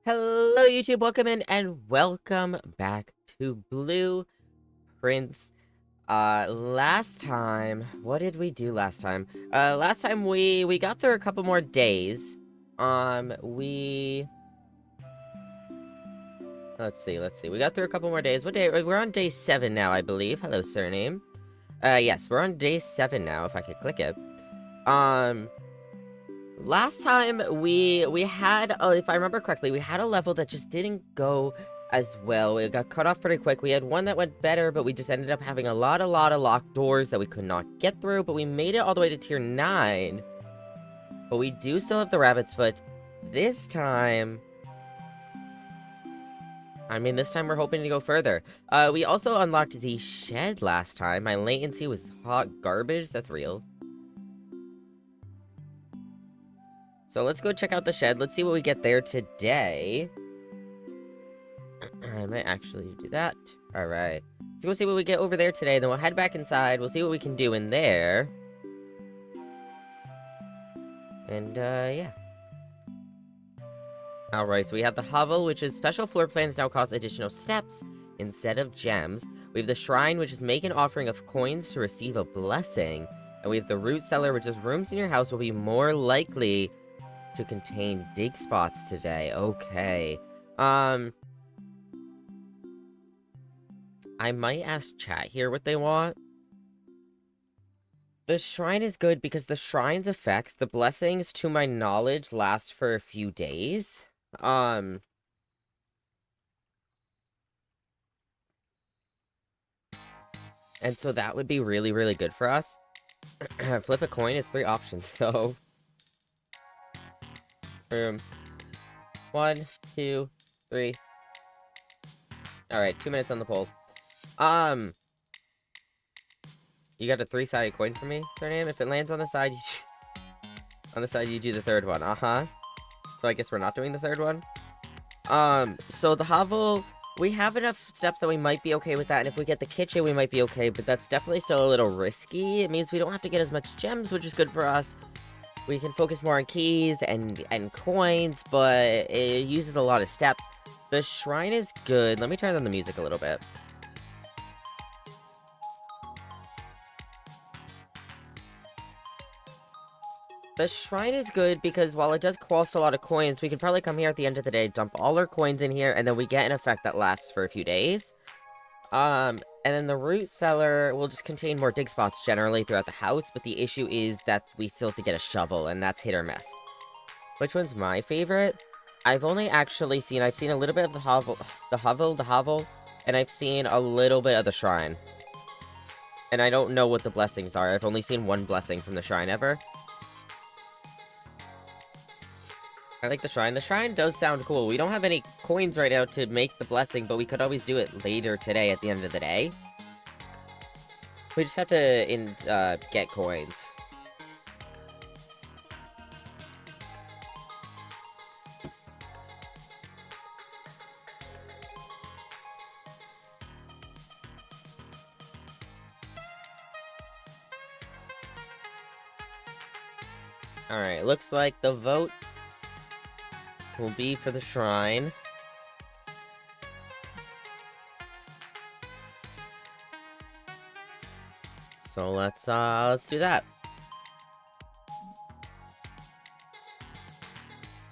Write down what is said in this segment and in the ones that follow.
Hello, YouTube. Welcome in and welcome back to Blue Prince. Last time, what did we do last time? Last time we got through a couple more days. Let's see. We got through a couple more days. What day? We're on day 7 now, I believe. Hello, surname. Yes, we're on day 7 now, if I could click it. Last time we had, if I remember correctly, we had a level that just didn't go as well. It got cut off pretty quick. We had one that went better, but we just ended up having a lot of locked doors that we could not get through, but we made it all the way to tier 9. But we do still have the rabbit's foot. This time we're hoping to go further. We also unlocked the shed last time. My latency was hot garbage. That's real. So let's go check out the shed. Let's see what we get there today. I might actually do that. Alright. Let's go see what we get over there today. Then we'll head back inside. We'll see what we can do in there. And, yeah. Alright, so we have the hovel, which is special floor plans now cost additional steps instead of gems. We have the shrine, which is make an offering of coins to receive a blessing. And we have the root cellar, which is rooms in your house will be more likely to contain dig spots today. Okay. I might ask chat here what they want. The shrine is good because the shrine's effects, the blessings, to my knowledge, last for a few days. And so that would be really, really good for us. Flip a coin, it's 3 options, though. 1, 2, 3. Alright, 2 minutes on the poll. You got a 3-sided coin for me, surname? If it lands on the side, you do the 3rd one. So I guess we're not doing the 3rd one. So the hovel, we have enough steps that we might be okay with that, and if we get the kitchen, we might be okay, but that's definitely still a little risky. It means we don't have to get as much gems, which is good for us. We can focus more on keys and coins, but it uses a lot of steps. The shrine is good. Let me turn on the music a little bit. The shrine is good because while it does cost a lot of coins, we could probably come here at the end of the day, dump all our coins in here, and then we get an effect that lasts for a few days. And then the root cellar will just contain more dig spots generally throughout the house, but the issue is that we still have to get a shovel, and that's hit or miss. Which one's my favorite? I've seen a little bit of the hovel, and I've seen a little bit of the shrine. And I don't know what the blessings are. I've only seen one blessing from the shrine ever. I like the shrine. The shrine does sound cool. We don't have any coins right now to make the blessing, but we could always do it later today at the end of the day. We just have to get coins. Alright, looks like the vote will be for the shrine. So let's do that.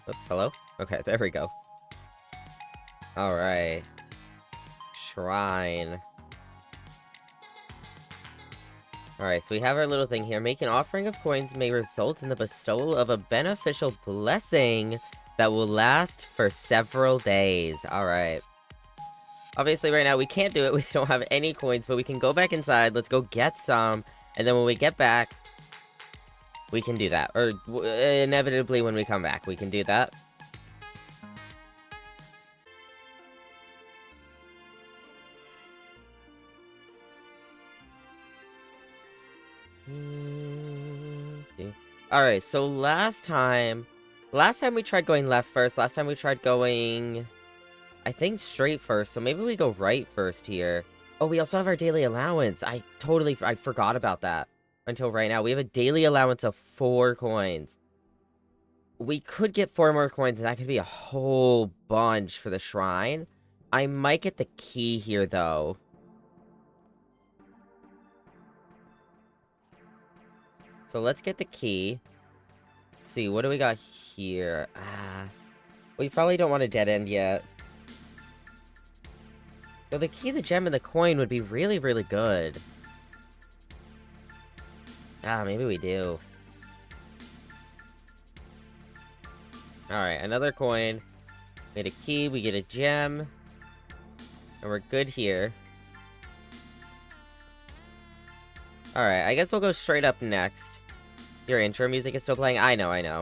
Oops, hello? Okay, there we go. Alright. Shrine. Alright, so we have our little thing here. Make an offering of coins may result in the bestowal of a beneficial blessing that will last for several days. Alright. Obviously, right now, we can't do it. We don't have any coins, but we can go back inside. Let's go get some. And then when we get back, we can do that. Or, inevitably, when we come back, we can do that. Alright, so last time we tried going left first. Last time we tried going, I think, straight first. So maybe we go right first here. Oh, we also have our daily allowance. I forgot about that until right now. We have a daily allowance of 4 coins. we could get 4 more coins, and that could be a whole bunch for the shrine. I might get the key here, though. So let's get the key. Let's see, what do we got here? We probably don't want a dead end yet. So the key, the gem, and the coin would be really, really good. Maybe we do. Alright, another coin. We get a key, we get a gem. And we're good here. Alright, I guess we'll go straight up next. Your intro music is still playing? I know.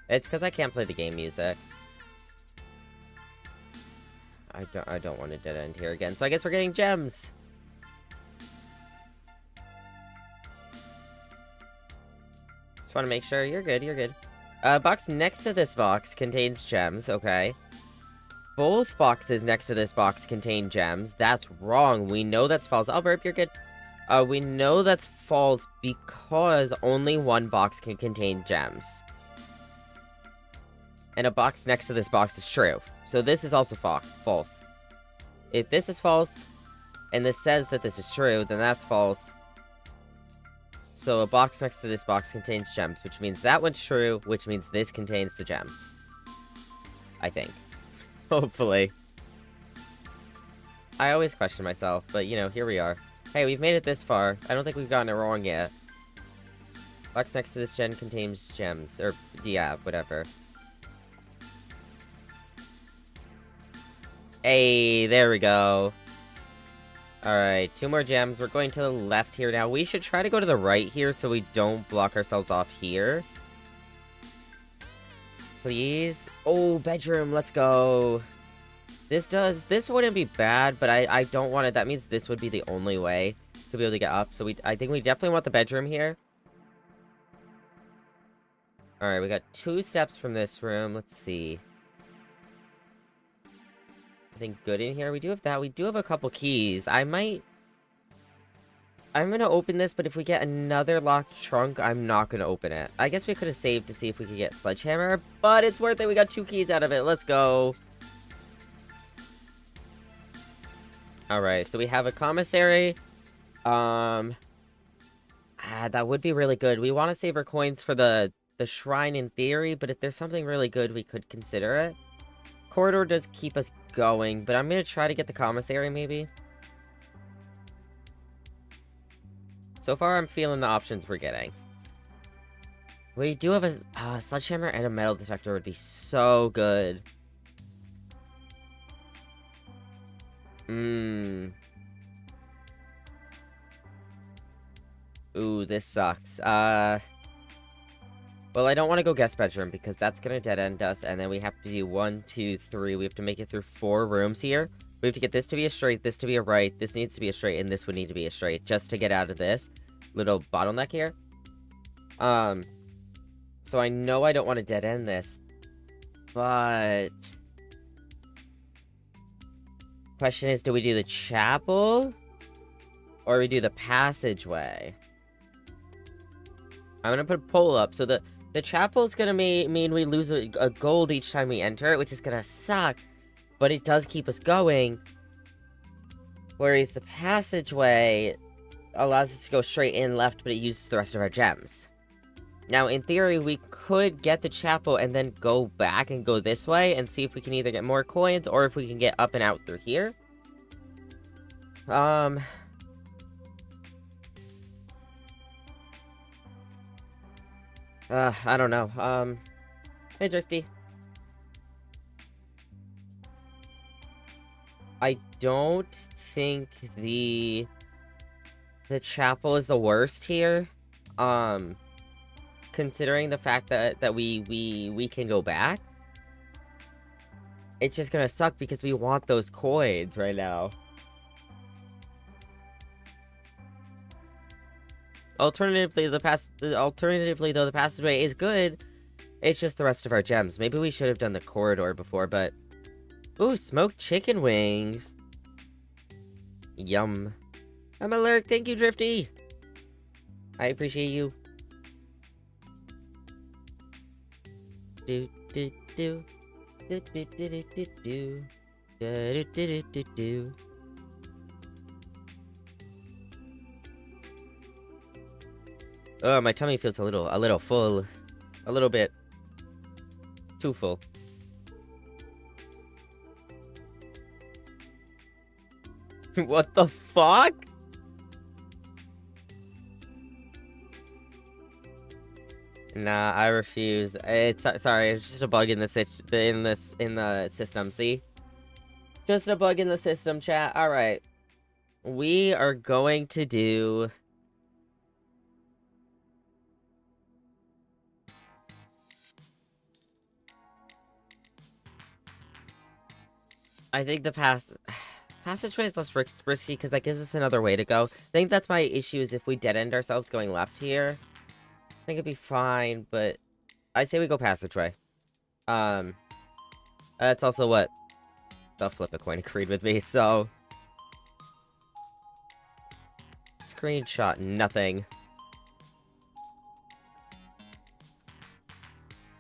It's because I can't play the game music. I don't want a dead end here again, so I guess we're getting gems. Just want to make sure. You're good. Box next to this box contains gems, okay. Both boxes next to this box contain gems. That's wrong. We know that's false. Albert, you're good. We know that's false because only one box can contain gems. And a box next to this box is true. So this is also false. If this is false, and this says that this is true, then that's false. So a box next to this box contains gems, which means that one's true, which means this contains the gems. I think. Hopefully. I always question myself, but, you know, here we are. Hey, we've made it this far. I don't think we've gotten it wrong yet. Box next to this gem contains gems. Or, yeah, whatever. Hey, there we go. Alright, 2 more gems. We're going to the left here now. We should try to go to the right here so we don't block ourselves off here. Please. Oh, bedroom. Let's go. This wouldn't be bad, but I don't want it. That means this would be the only way to be able to get up. So I think we definitely want the bedroom here. Alright, we got 2 steps from this room. Let's see. I think good in here. We do have that. We do have a couple keys. I'm gonna open this, but if we get another locked trunk, I'm not gonna open it. I guess we could have saved to see if we could get sledgehammer, but it's worth it. We got 2 keys out of it. Let's go. Alright, so we have a commissary. That would be really good. We want to save our coins for the shrine in theory, but if there's something really good, we could consider it. Corridor does keep us going, but I'm gonna try to get the commissary, maybe. So far, I'm feeling the options we're getting. We do have a sledgehammer and a metal detector would be so good. Ooh, this sucks. Well, I don't want to go guest bedroom because that's gonna dead end us, and then we have to do 1, 2, 3. We have to make it through 4 rooms here. We have to get this to be a straight, this to be a right, this needs to be a straight, and this would need to be a straight, just to get out of this little bottleneck here. So I know I don't want to dead end this, but... Question is, do we do the chapel? Or we do the passageway? I'm gonna put a poll up, so the chapel's gonna mean we lose a gold each time we enter it, which is gonna suck, but it does keep us going. Whereas the passageway allows us to go straight in left, but it uses the rest of our gems. Now, in theory, we could get the chapel and then go back and go this way and see if we can either get more coins or if we can get up and out through here. I don't know. Hey, Drifty. I don't think the chapel is the worst here. Considering the fact that we can go back. It's just gonna suck because we want those coins right now. Alternatively, the passageway is good. It's just the rest of our gems. Maybe we should have done the corridor before, but... Ooh, smoked chicken wings. Yum. I'm alert. Thank you, Drifty. I appreciate you. do do do do do do do do do do do do do. Oh, my tummy feels a little full, a little bit too full. What the fuck? Nah, I refuse. It's sorry, it's just a bug in the system. See, just a bug in the system, chat. All right, we are going to do. I think the passageway is less risky because that gives us another way to go. I think that's my issue is if we dead end ourselves going left here. I think it'd be fine, but I say we go passageway. That's also what the flip a coin agreed with me, so. Screenshot, nothing.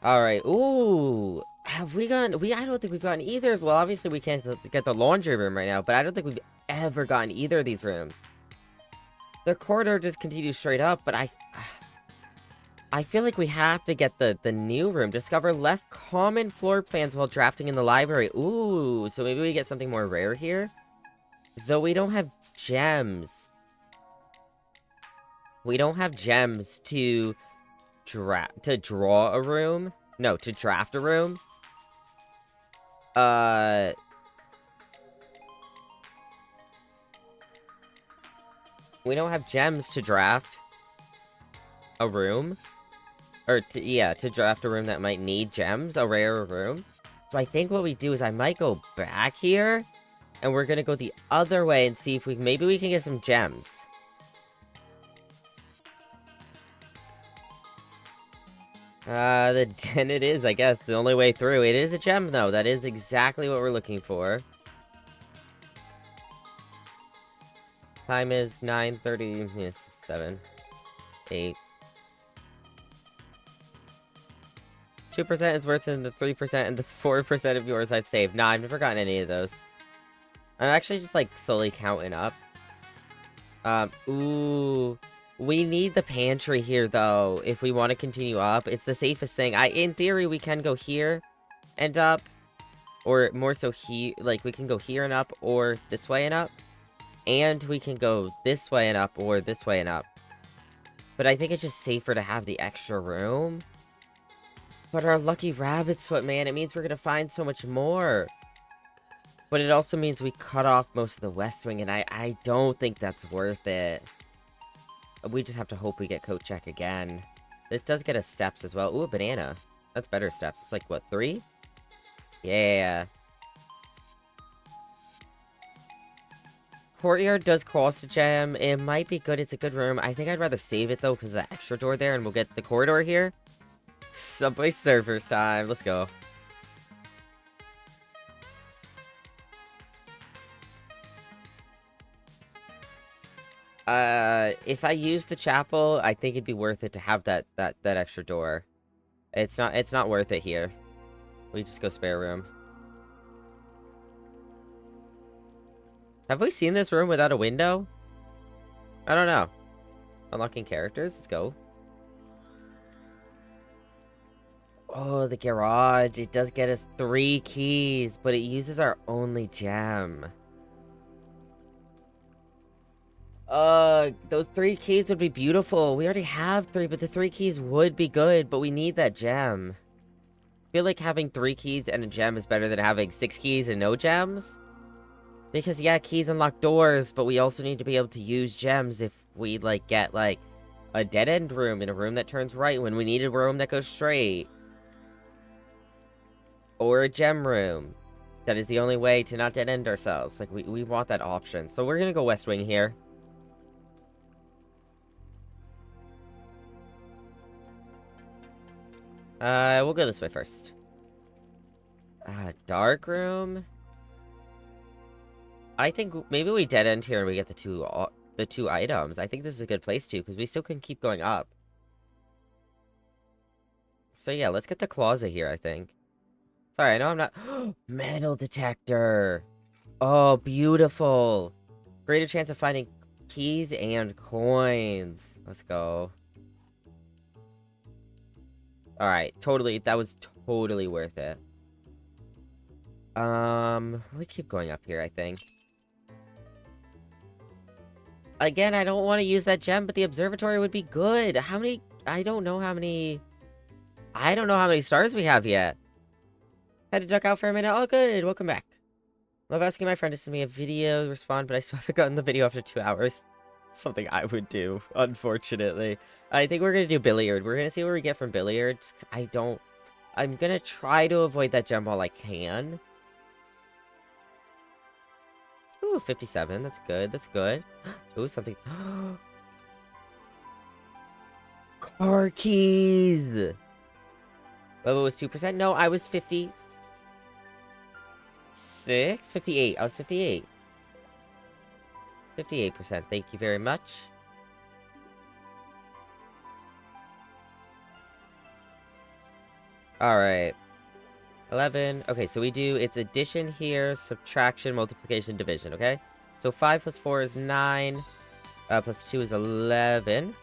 Alright, ooh. Have we gotten, I don't think we've gotten either. Well, obviously we can't get the laundry room right now, but I don't think we've ever gotten either of these rooms. The corridor just continues straight up, but I feel like we have to get the new room. Discover less common floor plans while drafting in the library. Ooh, so maybe we get something more rare here? Though we don't have gems. We don't have gems to draw a room. No, to draft a room. We don't have gems to draft a room. Or, to draft a room that might need gems, a rare room. So I think what we do is I might go back here, and we're gonna go the other way and see if maybe we can get some gems. Then it is, I guess, the only way through. It is a gem, though. That is exactly what we're looking for. Time is 9:30, yes, 7, 8. 2% is worth in the 3% and the 4% of yours I've saved. Nah, I've never gotten any of those. I'm actually just, like, slowly counting up. Ooh. We need the pantry here, though, if we want to continue up. It's the safest thing. In theory, we can go here and up. Or more so here, like, we can go here and up, or this way and up. And we can go this way and up, or this way and up. But I think it's just safer to have the extra room. But our lucky rabbit's foot, man, it means we're gonna find so much more. But it also means we cut off most of the west wing, and I don't think that's worth it. We just have to hope we get coat check again. This does get us steps as well. Ooh, a banana. That's better steps. It's like, what, 3? Yeah. Courtyard does cost a gem. It might be good. It's a good room. I think I'd rather save it, though, because of the extra door there, and we'll get the corridor here. Subway Surfers time. Let's go. If I use the chapel, I think it'd be worth it to have that extra door. It's not worth it here. We just go spare room. Have we seen this room without a window? I don't know. Unlocking characters. Let's go. Oh, the garage. It does get us 3 keys, but it uses our only gem. Those 3 keys would be beautiful. We already have 3, but the 3 keys would be good, but we need that gem. I feel like having 3 keys and a gem is better than having 6 keys and no gems. Because, yeah, keys unlock doors, but we also need to be able to use gems if we, like, get, like, a dead-end room in a room that turns right when we need a room that goes straight. Or a gem room. That is the only way to not dead-end ourselves. Like, we want that option. So we're gonna go West Wing here. We'll go this way first. Dark room? I think maybe we dead end here and we get the two items. I think this is a good place to, because we still can keep going up. So yeah, let's get the closet here, I think. Sorry, I know I'm not... Metal detector! Oh, beautiful! Greater chance of finding keys and coins. Let's go. Alright, totally, that was totally worth it. We keep going up here, I think. Again, I don't want to use that gem, but the observatory would be good. How many... I don't know how many stars we have yet. Had to duck out for a minute. Oh, good. Welcome back. Love asking my friend to send me a video respond, but I still haven't gotten the video after 2 hours. Something I would do, unfortunately. I think we're gonna do billiard. We're gonna see what we get from billiard. I'm gonna try to avoid that gem while I can. Ooh, 57. That's good. That's good. Ooh, something. Car keys! Lobo was 2%. No, I was 56? 58. I was 58. 58%. Thank you very much. Alright. 11. Okay, so we do, it's addition here, subtraction, multiplication, division, okay? So 5 plus 4 is 9. Plus 2 is 11.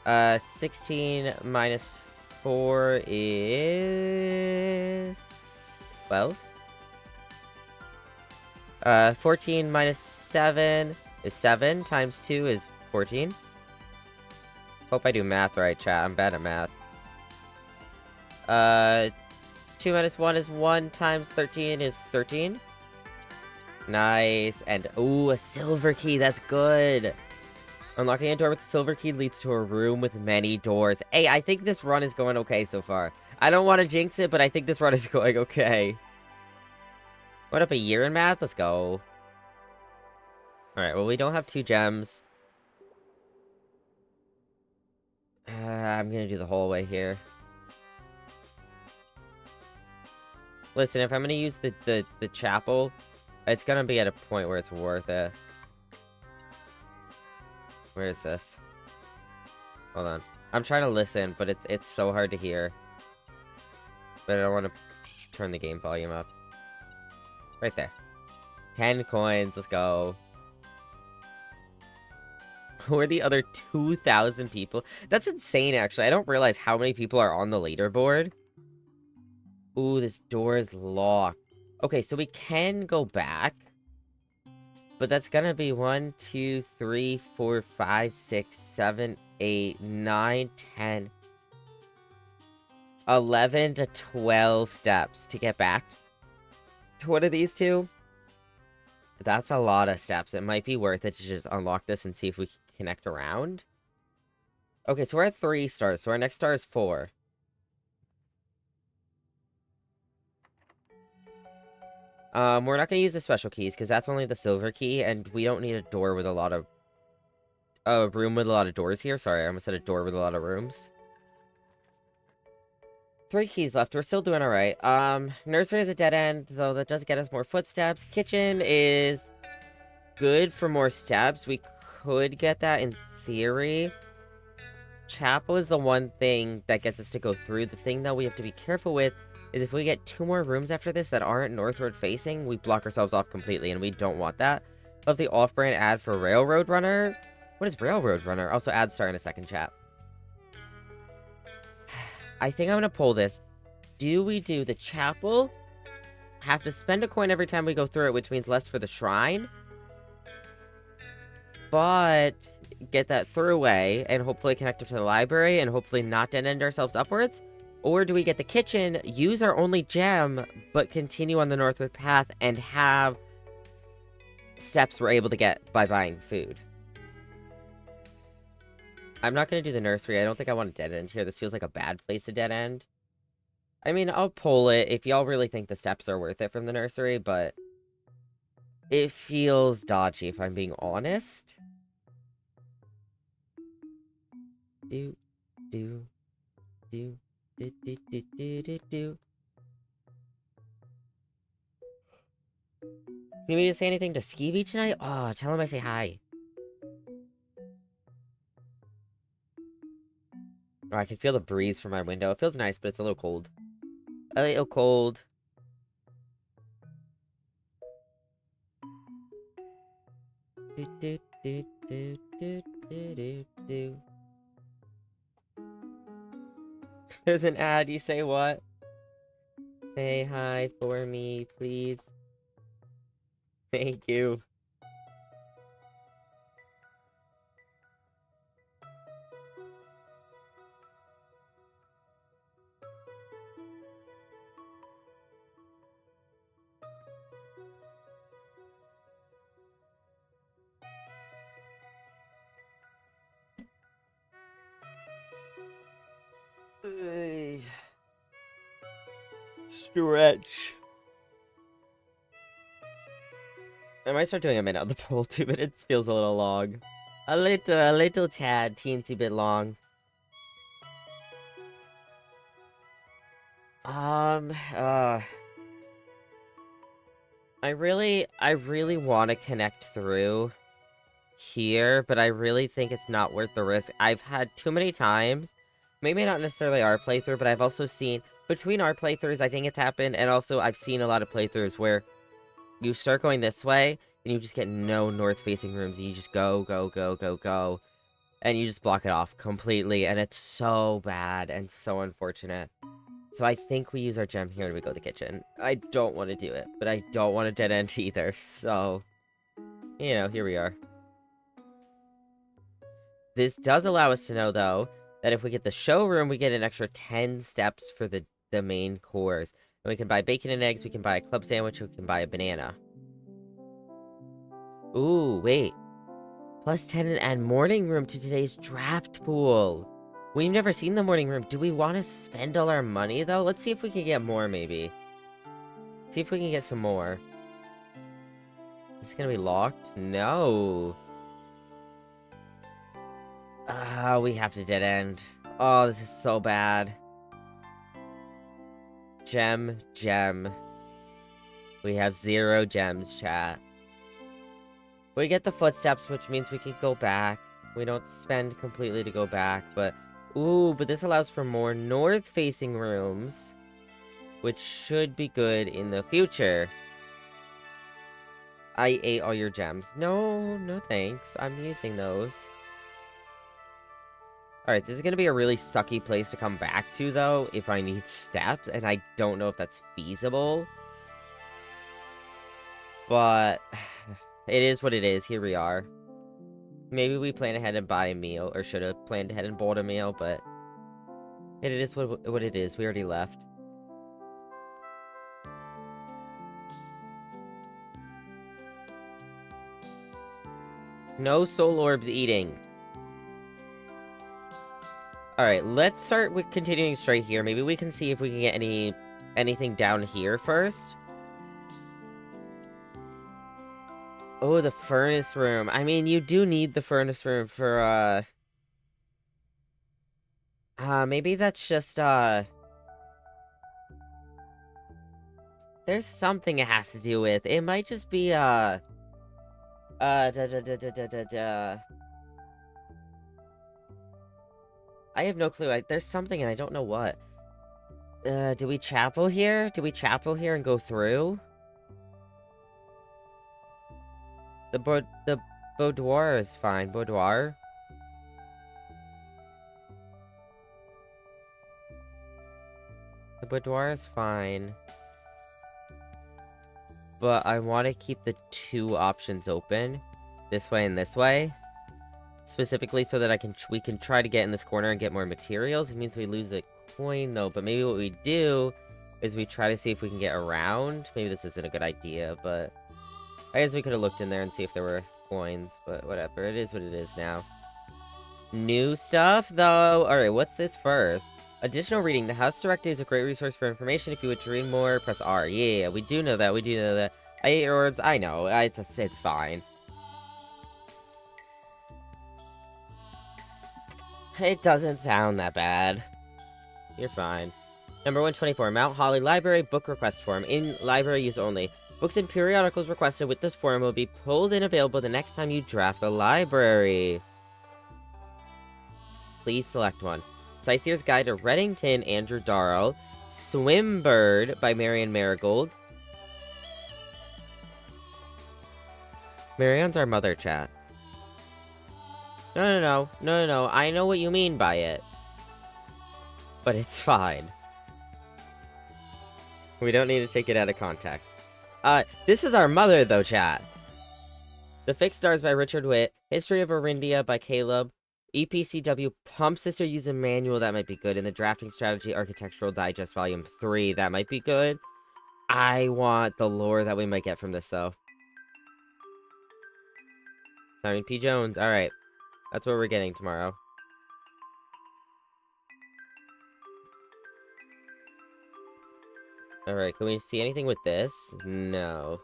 16 minus 4 is... 12. 14 minus 7 is 7. Times 2 is 14. Hope I do math right, chat. I'm bad at math. 2 minus 1 is 1 times 13 is 13. Nice. And, ooh, a silver key. That's good. Unlocking a door with a silver key leads to a room with many doors. Hey, I think this run is going okay so far. I don't want to jinx it, but I think this run is going okay. What up, a year in math? Let's go. Alright, well, we don't have 2 gems. I'm gonna do the whole way here. Listen, if I'm gonna use the chapel, it's gonna be at a point where it's worth it. Where is this? Hold on. I'm trying to listen, but it's so hard to hear. But I don't want to turn the game volume up. Right there. 10 coins, let's go. Who are the other 2,000 people? That's insane, actually. I don't realize how many people are on the leaderboard. Ooh, this door is locked. Okay, so we can go back. But that's gonna be 1, 2, 3, 4, 5, 6, 7, 8, 9, 10, 11 to 12 steps to get back to one of these two. That's a lot of steps. It might be worth it to just unlock this and see if we can connect around. Okay, so we're at 3 stars, so our next star is 4. We're not gonna use the special keys, because that's only the silver key, and we don't need a door with a lot of... A room with a lot of doors here. Sorry, I almost said a door with a lot of rooms. 3 keys left. We're still doing alright. Nursery is a dead end, though that does get us more footsteps. Kitchen is good for more steps. We could get that in theory. Chapel is the one thing that gets us to go through. The thing, though, we have to be careful with is if we get 2 more rooms after this that aren't northward facing, we block ourselves off completely, and we don't want that. Love the off-brand ad for Railroad Runner. What is Railroad Runner? Also, ad star in a second, chat. I think I'm gonna pull this. Do we do the chapel? Have to spend a coin every time we go through it, which means less for the shrine. But get that throughway and hopefully connect it to the library and hopefully not dead end ourselves upwards. Or do we get the kitchen, use our only gem, but continue on the northward path and have steps we're able to get by buying food? I'm not going to do the nursery. I don't think I want to dead end here. This feels like a bad place to dead end. I mean, I'll pull it if y'all really think the steps are worth it from the nursery, but it feels dodgy if I'm being honest. Do. You need me to say anything to Skeevy tonight? Oh, tell him I say hi. I can feel the breeze from my window. It feels nice, but it's a little cold. A little cold. Do, do, do, do, do, do, do, do. There's an ad. You say what? Say hi for me, please. Thank you. Stretch. I might start doing a minute on the poll. 2 minutes feels a little long. A little tad, teensy bit long. I really want to connect through here, but I really think it's not worth the risk. I've had too many times, maybe not necessarily our playthrough, but I've also seen, between our playthroughs, I think it's happened, and also I've seen a lot of playthroughs where you start going this way, and you just get no north-facing rooms, and you just go, and you just block it off completely, and it's so bad and so unfortunate. So I think we use our gem here and we go to the kitchen. I don't want to do it, but I don't want a dead end either, so... You know, here we are. This does allow us to know, though, that if we get the showroom, we get an extra 10 steps for the main course. And we can buy bacon and eggs, we can buy a club sandwich, we can buy a banana. Ooh, wait. Plus 10 and add morning room to today's draft pool. We've never seen the morning room. Do we want to spend all our money, though? Let's see if we can get more, maybe. See if we can get some more. Is it gonna be locked? No. We have to dead end. Oh, this is so bad. Gem. We have 0 gems, chat. We get the footsteps, which means we can go back. We don't spend completely to go back, but... Ooh, but this allows for more north-facing rooms, which should be good in the future. I ate all your gems. No thanks. I'm using those. Alright, this is gonna be a really sucky place to come back to, though, if I need steps, and I don't know if that's feasible. But... it is what it is. Here we are. Maybe we plan ahead and buy a meal, or should have planned ahead and bought a meal, but... it is what it is. We already left. No soul orbs eating. Alright, let's start with continuing straight here. Maybe we can see if we can get anything down here first. Oh, the furnace room. I mean, you do need the furnace room for, maybe that's just, there's something it has to do with. It might just be, I have no clue. There's something and I don't know what. Do we chapel here? Do we chapel here and go through? The boudoir is fine. Boudoir? The boudoir is fine. But I want to keep the 2 options open. This way and this way. Specifically so that we can try to get in this corner and get more materials. It means we lose a coin, though. But maybe what we do is we try to see if we can get around. Maybe this isn't a good idea, but... I guess we could have looked in there and see if there were coins, but whatever. It is what it is now. New stuff, though. Alright, what's this first? Additional reading. The house directory is a great resource for information. If you would to read more, press R. Yeah, we do know that. We do know that. I ate orbs. I know. It's fine. It doesn't sound that bad. You're fine. Number 124. Mount Holly Library Book Request Form. In library use only. Books and periodicals requested with this form will be pulled and available the next time you draft the library. Please select one. Sightseer's Guide to Reddington, Andrew Darrell. Swimbird by Marianne Marigold. Marianne's our mother, chat. No. I know what you mean by it. But it's fine. We don't need to take it out of context. This is our mother, though, chat. The Fixed Stars by Richard Witt. History of Orindia by Caleb. EPCW Pump Sister User Manual, that might be good. And the Drafting Strategy Architectural Digest Volume 3, that might be good. I want the lore that we might get from this, though. Simon P. Jones, alright. That's what we're getting tomorrow. Alright, can we see anything with this? No.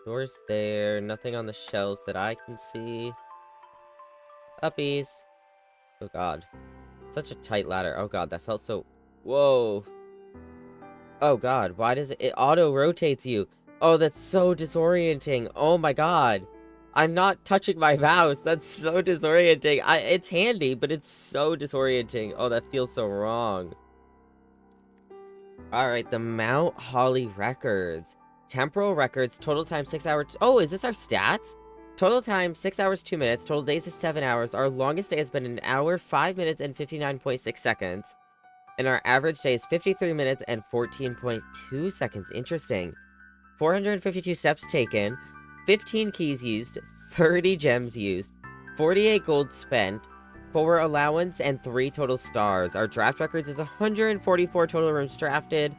Doors there, nothing on the shelves that I can see. Uppies. Oh god. Such a tight ladder. Oh god, that felt so... Whoa. Oh god, why does it auto-rotates you? Oh, that's so disorienting. Oh my god. I'm not touching my mouse. That's so disorienting. It's handy, but it's so disorienting. Oh, that feels so wrong. Alright, the Mount Holly records. Temporal records, total time 6 hours... Oh, is this our stats? Total time 6 hours 2 minutes, total days is 7 hours. Our longest day has been an hour, 5 minutes, and 59.6 seconds. And our average day is 53 minutes and 14.2 seconds. Interesting. 452 steps taken, 15 keys used, 30 gems used, 48 gold spent, 4 allowance, and 3 total stars. Our draft records is 144 total rooms drafted,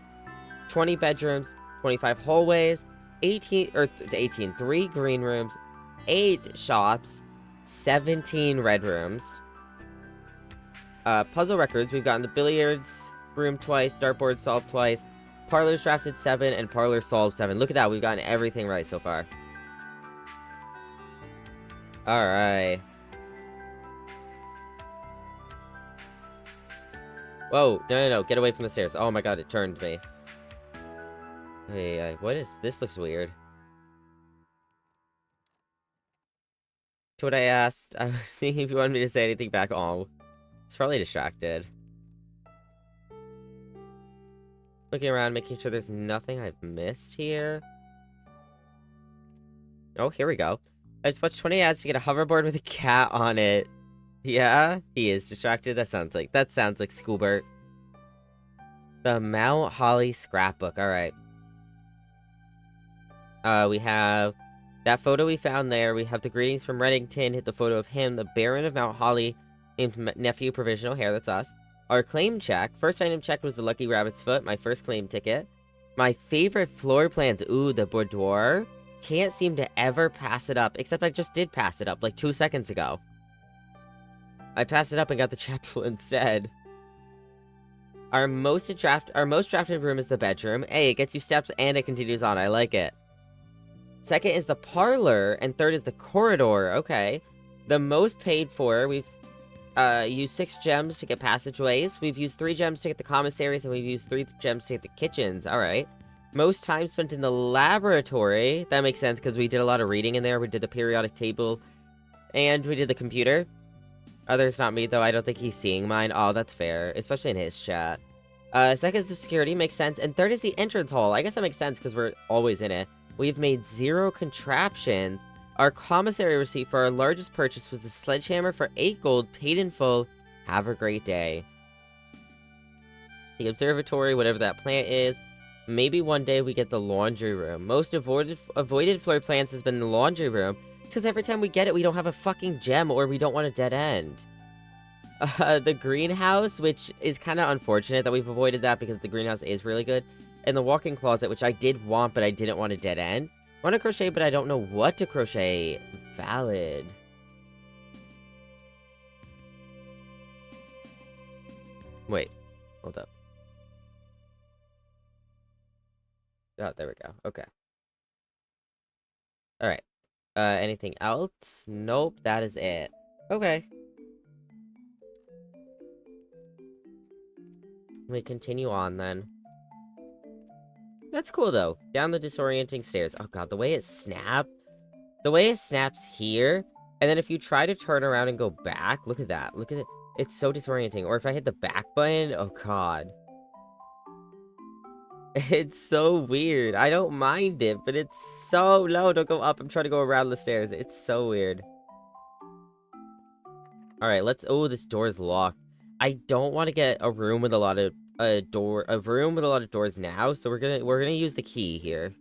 20 bedrooms, 25 hallways, 3 green rooms, 8 shops, 17 red rooms. Puzzle records, we've gotten the billiards room twice, dartboard solved twice, parlors drafted 7, and parlors solved 7. Look at that, we've gotten everything right so far. Alright. Whoa, no, get away from the stairs. Oh my god, it turned me. Hey, what is... This looks weird. To what I asked, I was seeing if you wanted me to say anything back. Oh, it's probably distracted. Looking around, making sure there's nothing I've missed here. Oh, here we go. I just watched 20 ads to get a hoverboard with a cat on it. Yeah, he is distracted. That sounds like Scoobert. The Mount Holly scrapbook. All right. We have that photo we found there. We have the greetings from Reddington. Hit the photo of him, the Baron of Mount Holly, named Nephew Provisional Hair. That's us. Our claim check. First item checked was the Lucky Rabbit's Foot. My first claim ticket. My favorite floor plans. Ooh, the boudoir. Can't seem to ever pass it up. Except I just did pass it up like 2 seconds ago. I passed it up and got the chapel instead. Our most drafted room is the bedroom. Hey, it gets you steps and it continues on. I like it. Second is the parlor, and third is the corridor. Okay. The most paid for, we've used 6 gems to get passageways. We've used 3 gems to get the commissaries, and we've used 3 gems to get the kitchens. Alright. Most time spent in the laboratory. That makes sense, because we did a lot of reading in there. We did the periodic table, and we did the computer. Others not me, though. I don't think he's seeing mine. Oh, that's fair, especially in his chat. Second is the security. Makes sense. And third is the entrance hall. I guess that makes sense, because we're always in it. We've made 0 contraptions. Our commissary receipt for our largest purchase was a sledgehammer for 8 gold, paid in full. Have a great day. The observatory, whatever that plant is. Maybe one day we get the laundry room. Most avoided floor plans has been the laundry room. Because every time we get it, we don't have a fucking gem or we don't want a dead end. The greenhouse, which is kind of unfortunate that we've avoided that because the greenhouse is really good. And the walk-in closet, which I did want, but I didn't want a dead end. Want to crochet, but I don't know what to crochet. Valid. Wait. Hold up. Oh, there we go. Okay. Alright. Anything else? Nope, that is it. Okay. We continue on, then. That's cool, though. Down the disorienting stairs. Oh, God, the way it snapped. The way it snaps here, and then if you try to turn around and go back, look at that. Look at it. It's so disorienting. Or if I hit the back button, oh god. It's so weird. I don't mind it, but it's so... No, don't go up. I'm trying to go around the stairs. It's so weird. Alright, let's... Oh, this door is locked. I don't want to get a room with a lot of... A room with a lot of doors now, so we're gonna use the key here.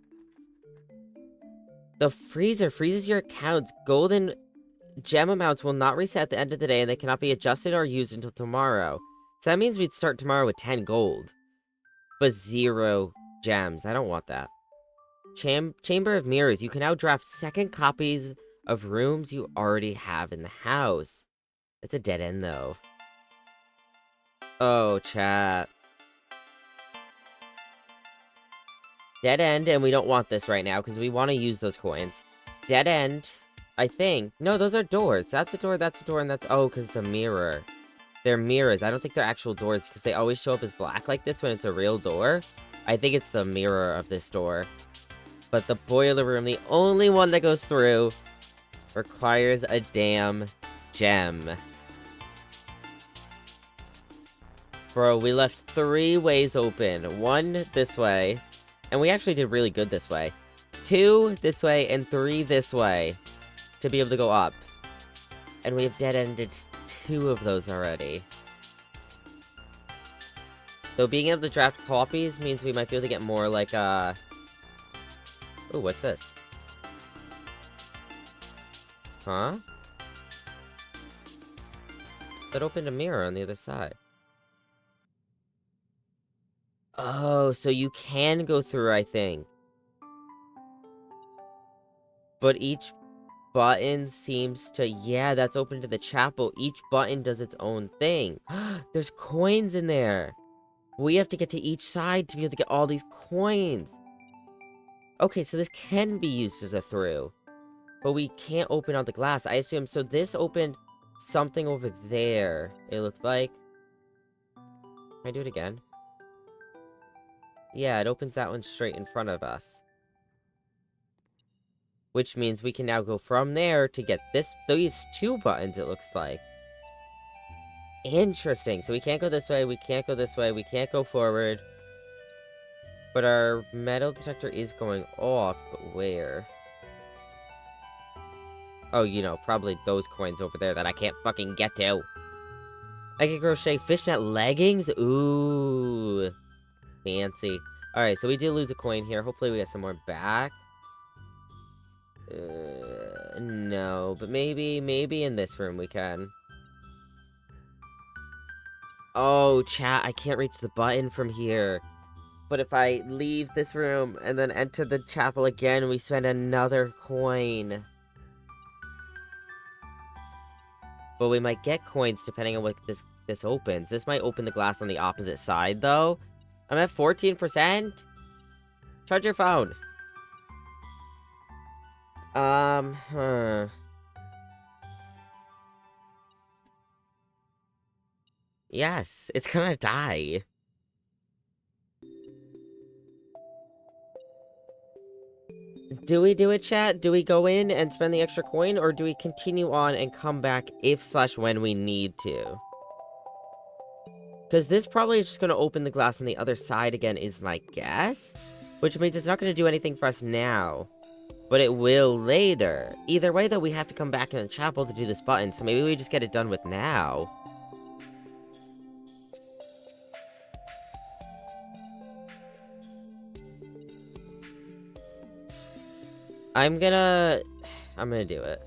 The freezer freezes your accounts. Golden gem amounts will not reset at the end of the day, and they cannot be adjusted or used until tomorrow. So that means we'd start tomorrow with 10 gold. But 0 gems. I don't want that. Chamber of Mirrors. You can now draft second copies of rooms you already have in the house. It's a dead end, though. Oh, chat. Dead end, and we don't want this right now, because we want to use those coins. Dead end, I think. No, those are doors. That's a door, and that's... Oh, because it's a mirror. They're mirrors. I don't think they're actual doors, because they always show up as black like this when it's a real door. I think it's the mirror of this door. But the boiler room, the only one that goes through, requires a damn gem. Bro, we left 3 ways open. 1 this way. And we actually did really good this way. 2 this way, and 3 this way. To be able to go up. And we have dead-ended 2 of those already. So being able to draft copies means we might be able to get more, like, Ooh, what's this? Huh? That opened a mirror on the other side. Oh, so you can go through, I think. But each button seems to... Yeah, that's open to the chapel. Each button does its own thing. There's coins in there. We have to get to each side to be able to get all these coins. Okay, so this can be used as a through. But we can't open out the glass, I assume. So this opened something over there, it looked like. Can I do it again? Yeah, it opens that one straight in front of us. Which means we can now go from there to get these 2 buttons, it looks like. Interesting. So we can't go this way, we can't go this way, we can't go forward. But our metal detector is going off, but where? Oh, you know, probably those coins over there that I can't fucking get to. I can crochet fishnet leggings? Ooh. Fancy. Alright, so we did lose a coin here. Hopefully we get some more back. No, but maybe in this room we can. Oh, chat, I can't reach the button from here. But if I leave this room and then enter the chapel again, we spend another coin. But we might get coins depending on what this opens. This might open the glass on the opposite side, though. I'm at 14%. Charge your phone. Yes, it's gonna die. Do we do it, chat? Do we go in and spend the extra coin, or do we continue on and come back if/when we need to? Because this probably is just going to open the glass on the other side again, is my guess. Which means it's not going to do anything for us now. But it will later. Either way, though, we have to come back in the chapel to do this button, so maybe we just get it done with now. I'm gonna do it.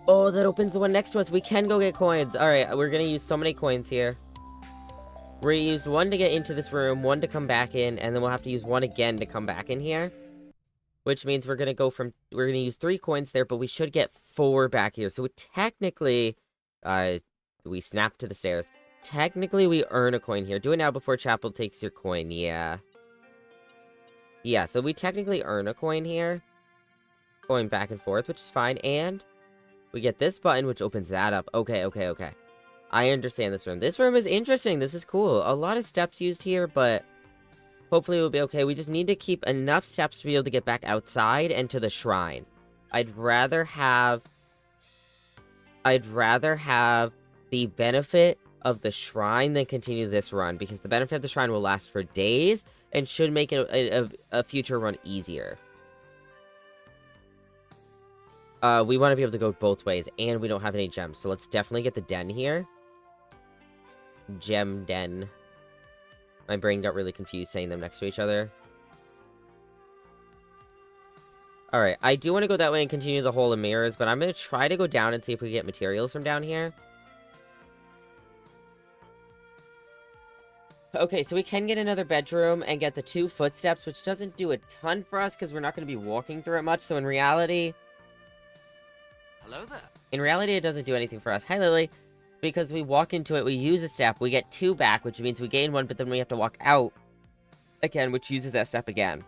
Oh, that opens the one next to us. We can go get coins. Alright, we're gonna use so many coins here. We used 1 to get into this room, 1 to come back in, and then we'll have to use 1 again to come back in here. Which means we're gonna use 3 coins there, but we should get 4 back here. So technically, we snap to the stairs. Technically, we earn a coin here. Do it now before chapel takes your coin, yeah. Yeah, so we technically earn a coin here. Going back and forth, which is fine, and we get this button, which opens that up. Okay. I understand this room. This room is interesting. This is cool. A lot of steps used here, but hopefully we'll be okay. We just need to keep enough steps to be able to get back outside and to the shrine. I'd rather have I'd rather have the benefit of the shrine than continue this run, because the benefit of the shrine will last for days and should make it a future run easier. We want to be able to go both ways, and we don't have any gems, so let's definitely get the den here. Gem den. My brain got really confused saying them next to each other. Alright, I do want to go that way and continue the hole of mirrors, but I'm going to try to go down and see if we get materials from down here. Okay, so we can get another bedroom and get the 2 footsteps, which doesn't do a ton for us because we're not going to be walking through it much, so in reality... Hello there. In reality, it doesn't do anything for us. Hi, Lily. Because we walk into it, we use a step, we get 2 back, which means we gain 1, but then we have to walk out again, which uses that step again.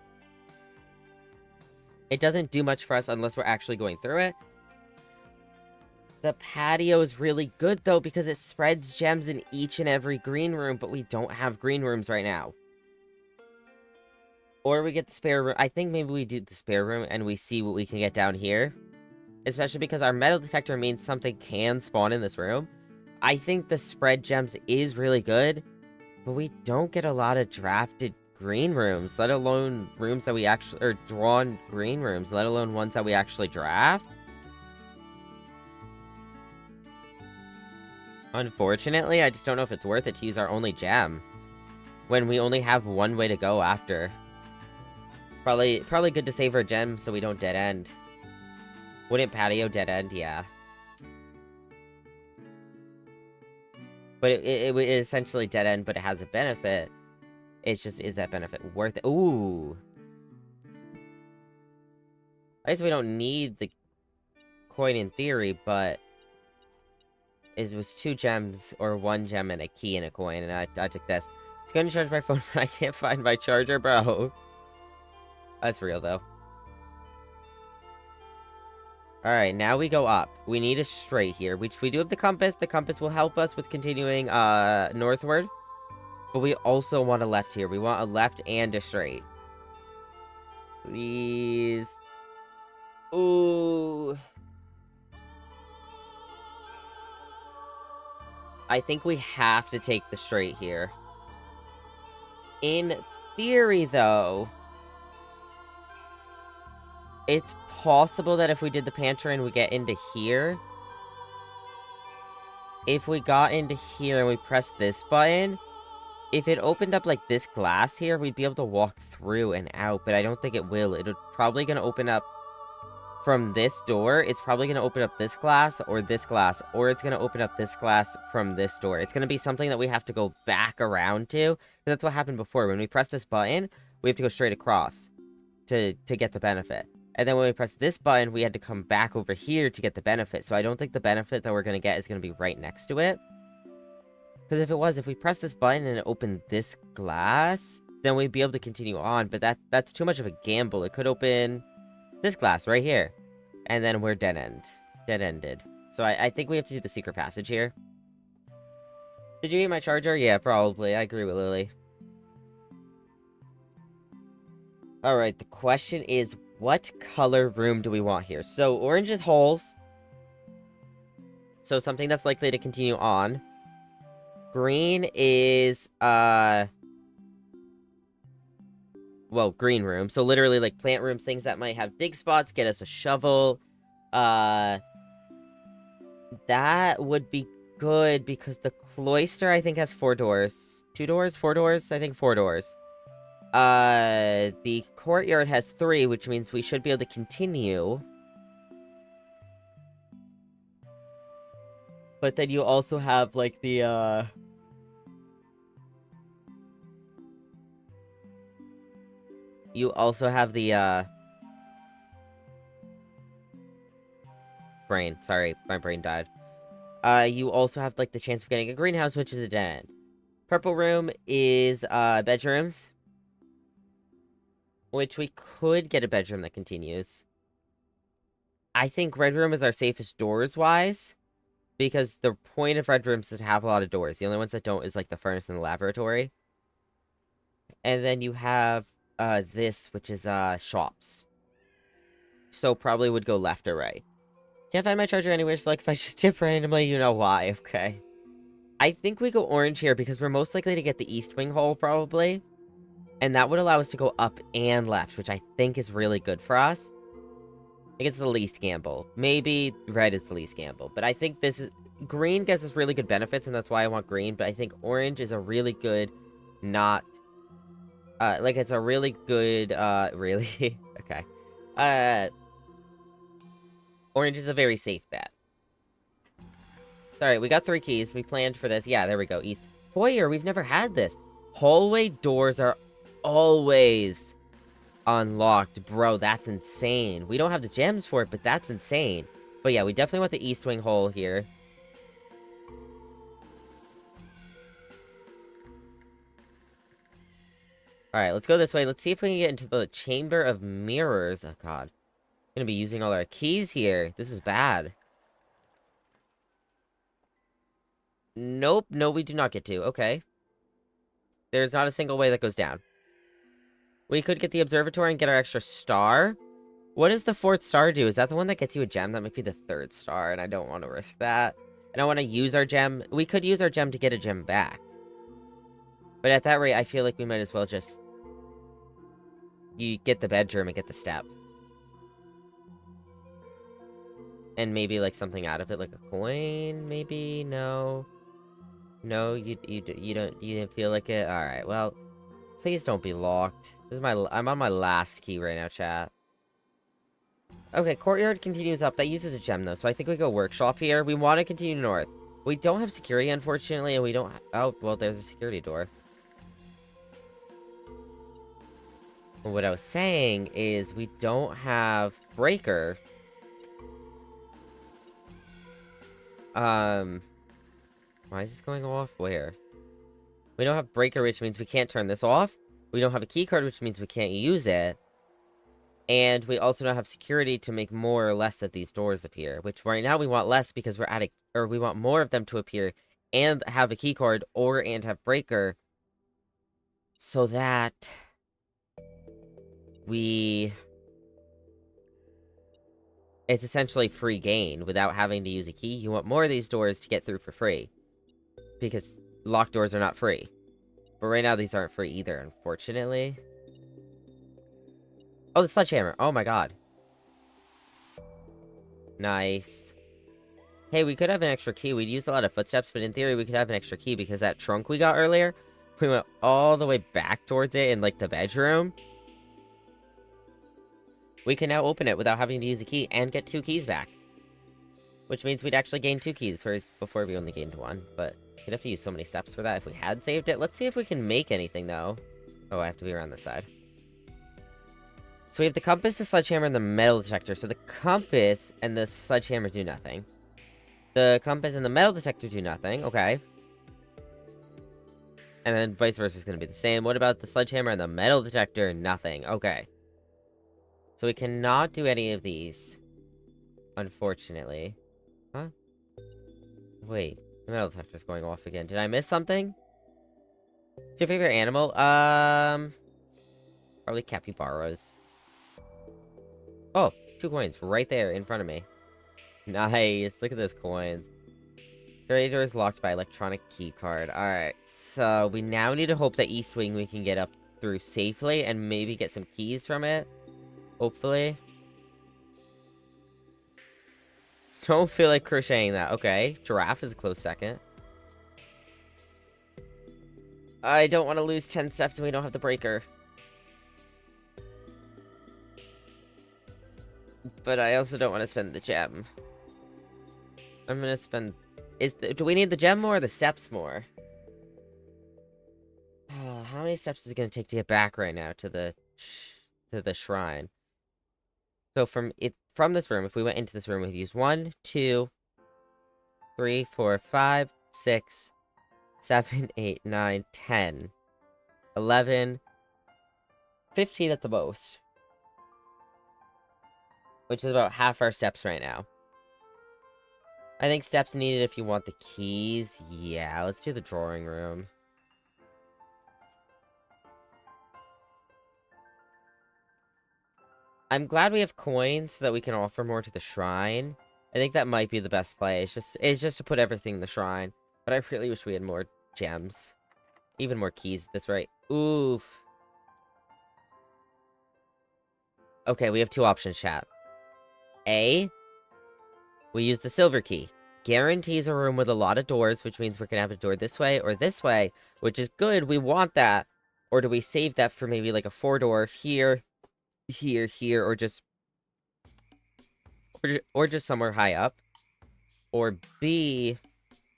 It doesn't do much for us unless we're actually going through it. The patio is really good, though, because it spreads gems in each and every green room, but we don't have green rooms right now. Or we get the spare room. I think maybe we do the spare room and we see what we can get down here. Especially because our metal detector means something can spawn in this room. I think the spread gems is really good, but we don't get a lot of drafted green rooms, let alone rooms that we actually, or drawn green rooms, let alone ones that we actually draft. Unfortunately, I just don't know if it's worth it to use our only gem when we only have one way to go after. Probably good to save our gem so we don't dead end. Wouldn't patio dead end? Yeah. But it is essentially dead end, but it has a benefit. It's just, is that benefit worth it? Ooh. I guess we don't need the coin in theory, but it was 2 gems, or 1 gem and a key and a coin, and I took this. It's going to charge my phone, but I can't find my charger, bro. That's real, though. Alright, now we go up. We need a straight here, which we do have the compass. The compass will help us with continuing, northward. But we also want a left here. We want a left and a straight. Please. Ooh. I think we have to take the straight here. In theory, though, it's possible that if we did the pantry and we get into here, if we got into here and we press this button, if it opened up like this glass here, we'd be able to walk through and out, but I don't think it will. It's probably going to open up from this door. It's probably going to open up this glass, or it's going to open up this glass from this door. It's going to be something that we have to go back around to, because that's what happened before. When we press this button, we have to go straight across to get the benefit. And then when we press this button, we had to come back over here to get the benefit. So I don't think the benefit that we're going to get is going to be right next to it. Because if it was, if we press this button and it opened this glass, then we'd be able to continue on. But that's too much of a gamble. It could open this glass right here. And then we're dead-ended. So I think we have to do the secret passage here. Did you get my charger? Yeah, probably. I agree with Lily. Alright, the question is, what color room do we want here? So, orange is holes. So, something that's likely to continue on. Green is, well, green room. So, literally, like, plant rooms, things that might have dig spots, get us a shovel. That would be good, because the cloister, I think, has 4 doors. 2 doors? 4 doors? I think 4 doors. The courtyard has 3, which means we should be able to continue. But then you also have, like, the, you also have the, brain. Sorry, my brain died. You also have, like, the chance of getting a greenhouse, which is a den. Purple room is, bedrooms. Which we could get a bedroom that continues. I think red room is our safest doors-wise. Because the point of red rooms is to have a lot of doors. The only ones that don't is, like, the furnace and the laboratory. And then you have, this, which is, shops. So probably would go left or right. Can't find my charger anywhere, so like if I just dip randomly, you know why, okay. I think we go orange here because we're most likely to get the east wing hole, probably. And that would allow us to go up and left, which I think is really good for us. I think it's the least gamble. Maybe red is the least gamble. But I think this is... Green gives us really good benefits, and that's why I want green. But I think orange is a really good... Not... like, it's a really good... really? Okay. Orange is a very safe bet. Sorry, we got 3 keys. We planned for this. Yeah, there we go. East. Foyer, we've never had this. Hallway doors are always unlocked. Bro, that's insane. We don't have the gems for it, but that's insane. But yeah, we definitely want the east wing hole here. Alright, let's go this way. Let's see if we can get into the Chamber of Mirrors. Oh, God. Gonna be using all our keys here. This is bad. Nope. No, we do not get to. Okay. There's not a single way that goes down. We could get the observatory and get our extra star. What does the 4th star do? Is that the one that gets you a gem? That might be the 3rd star, and I don't want to risk that. And I want to use our gem. We could use our gem to get a gem back. But at that rate, I feel like we might as well just... You get the bedroom and get the step. And maybe, like, something out of it, like a coin, maybe? No. No, you didn't feel like it? Alright, well, please don't be locked. I'm on my last key right now, chat. Okay, courtyard continues up. That uses a gem, though, so I think we go workshop here. We want to continue north. We don't have security, unfortunately, and we don't... Oh, well, there's a security door. What I was saying is we don't have breaker. Why is this going off? Where? We don't have breaker, which means we can't turn this off. We don't have a key card, which means we can't use it. And we also don't have security to make more or less of these doors appear. Which right now we want less because we're at a... Or we want more of them to appear and have a key card and have breaker. So that... It's essentially free gain without having to use a key. You want more of these doors to get through for free. Because locked doors are not free. But right now, these aren't free either, unfortunately. Oh, the sledgehammer. Oh my god. Nice. Hey, we could have an extra key. We'd use a lot of footsteps, but in theory, we could have an extra key because that trunk we got earlier, we went all the way back towards it in, like, the bedroom. We can now open it without having to use a key and get 2 keys back. Which means we'd actually gain 2 keys before we only gained 1, but we'd have to use so many steps for that if we had saved it. Let's see if we can make anything, though. Oh, I have to be around this side. So we have the compass, the sledgehammer, and the metal detector. So the compass and the sledgehammer do nothing. The compass and the metal detector do nothing. Okay. And then vice versa is going to be the same. What about the sledgehammer and the metal detector? Nothing. Okay. So we cannot do any of these. Unfortunately. Huh? Wait. The metal detector's going off again. Did I miss something? What's your favorite animal? Probably capybaras. Oh, 2 coins right there in front of me. Nice. Look at those coins. Security door is locked by electronic key card. Alright, so we now need to hope that East Wing we can get up through safely and maybe get some keys from it. Hopefully. Don't feel like crocheting that. Okay, giraffe is a close second. I don't want to lose 10 steps and we don't have the breaker. But I also don't want to spend the gem. I'm gonna spend... Do we need the gem more or the steps more? How many steps is it gonna take to get back right now to the shrine? So from this room, if we went into this room, we'd use 1, 2, 3, 4, 5, 6, 7, 8, 9, 10, 11, 15 at the most. Which is about half our steps right now. I think steps needed if you want the keys. Yeah, let's do the drawing room. I'm glad we have coins so that we can offer more to the shrine. I think that might be the best play. It's just to put everything in the shrine. But I really wish we had more gems. Even more keys at this rate. Oof. Okay, we have two options, chat. A, we use the silver key. Guarantees a room with a lot of doors, which means we're gonna have a door this way or this way, which is good. We want that. Or do we save that for maybe like a 4-door here, here, here, or just somewhere high up? Or B,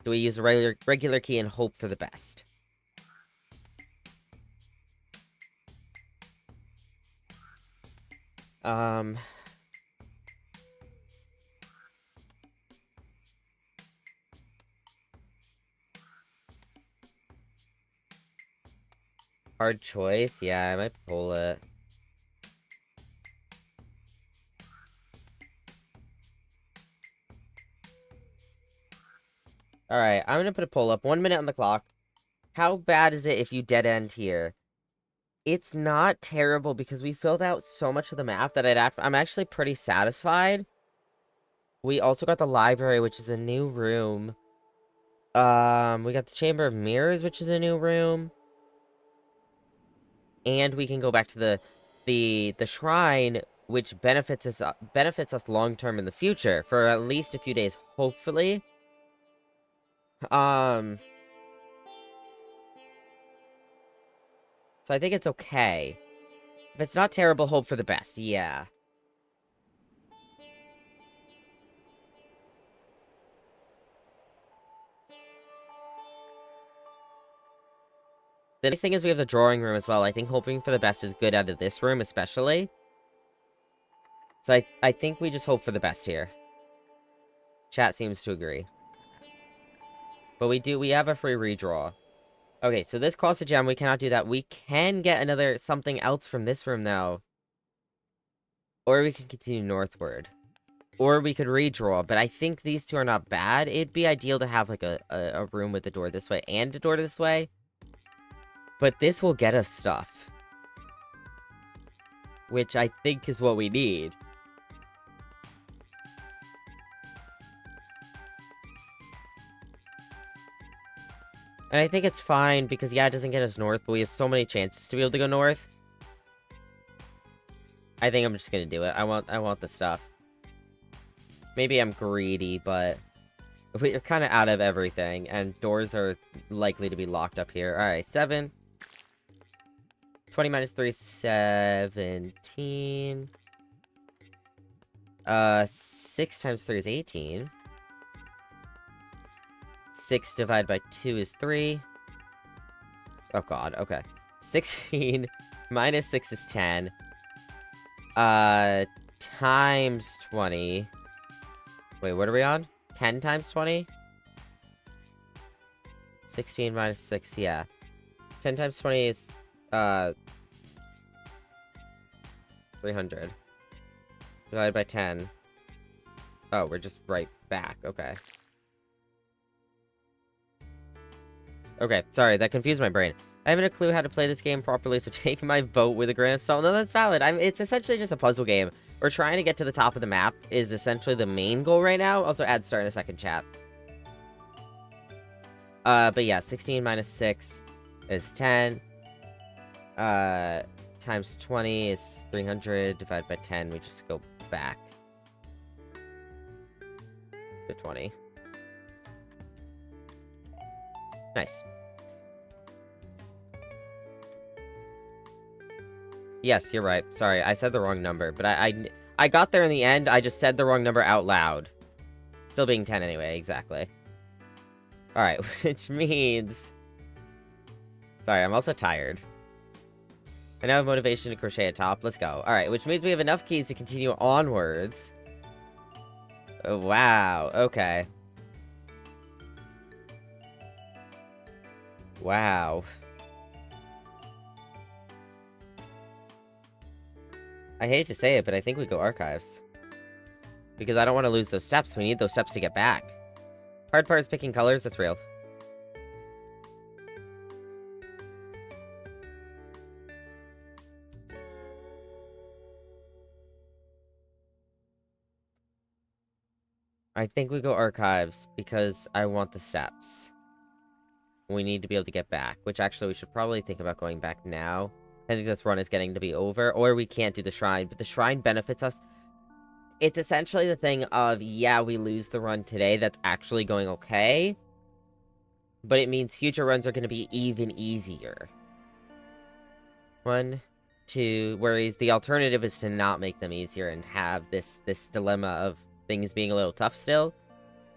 do we use a regular key and hope for the best? Um, hard choice. Yeah, I might pull it. Alright, I'm gonna put a pull up. 1 minute on the clock. How bad is it if you dead end here? It's not terrible because we filled out so much of the map that I'm actually pretty satisfied. We also got the library, which is a new room. We got the Chamber of Mirrors, which is a new room. And we can go back to the shrine, which benefits us long term in the future for at least a few days, hopefully. So I think it's okay. If it's not terrible, hope for the best. Yeah. The nice thing is we have the drawing room as well. I think hoping for the best is good out of this room, especially. So I think we just hope for the best here. Chat seems to agree. But we have a free redraw. Okay, so this costs a gem. We cannot do that. We can get another something else from this room, though. Or we can continue northward. Or we could redraw, but I think these two are not bad. It'd be ideal to have, like, a room with a door this way and a door this way. But this will get us stuff. Which I think is what we need. And I think it's fine, because, yeah, it doesn't get us north, but we have so many chances to be able to go north. I think I'm just gonna do it. I want the stuff. Maybe I'm greedy, but we're kind of out of everything, and doors are likely to be locked up here. Alright, 7. 20 minus 3, 17. 6 times 3 is 18. 6 divided by 2 is 3. Oh god, okay. 16 minus 6 is 10. Times 20. Wait, what are we on? 10 times 20? 16 minus 6, yeah. 10 times 20 is, 300. Divided by 10. Oh, we're just right back, okay. Okay, sorry, that confused my brain. I haven't a clue how to play this game properly, so take my vote with a grain of salt. No, that's valid. It's essentially just a puzzle game. We're trying to get to the top of the map is essentially the main goal right now. Also, add start in a second, chat. But yeah, 16 minus 6 is 10. Times 20 is 300. Divided by 10, we just go back to 20. Nice. Yes, you're right. Sorry, I said the wrong number, but I got there in the end. I just said the wrong number out loud. Still being 10 anyway, exactly. Alright, which means... Sorry, I'm also tired. I now have motivation to crochet a top. Let's go. Alright, which means we have enough keys to continue onwards. Oh, wow, okay. Wow. I hate to say it, but I think we go archives. Because I don't want to lose those steps. We need those steps to get back. Hard part is picking colors. That's real. I think we go archives because I want the steps. We need to be able to get back, which actually we should probably think about going back now. I think this run is getting to be over, or we can't do the shrine, but the shrine benefits us. It's essentially the thing of, yeah, we lose the run today, that's actually going okay, but it means future runs are going to be even easier. 1, 2, whereas the alternative is to not make them easier and have this dilemma of things being a little tough still.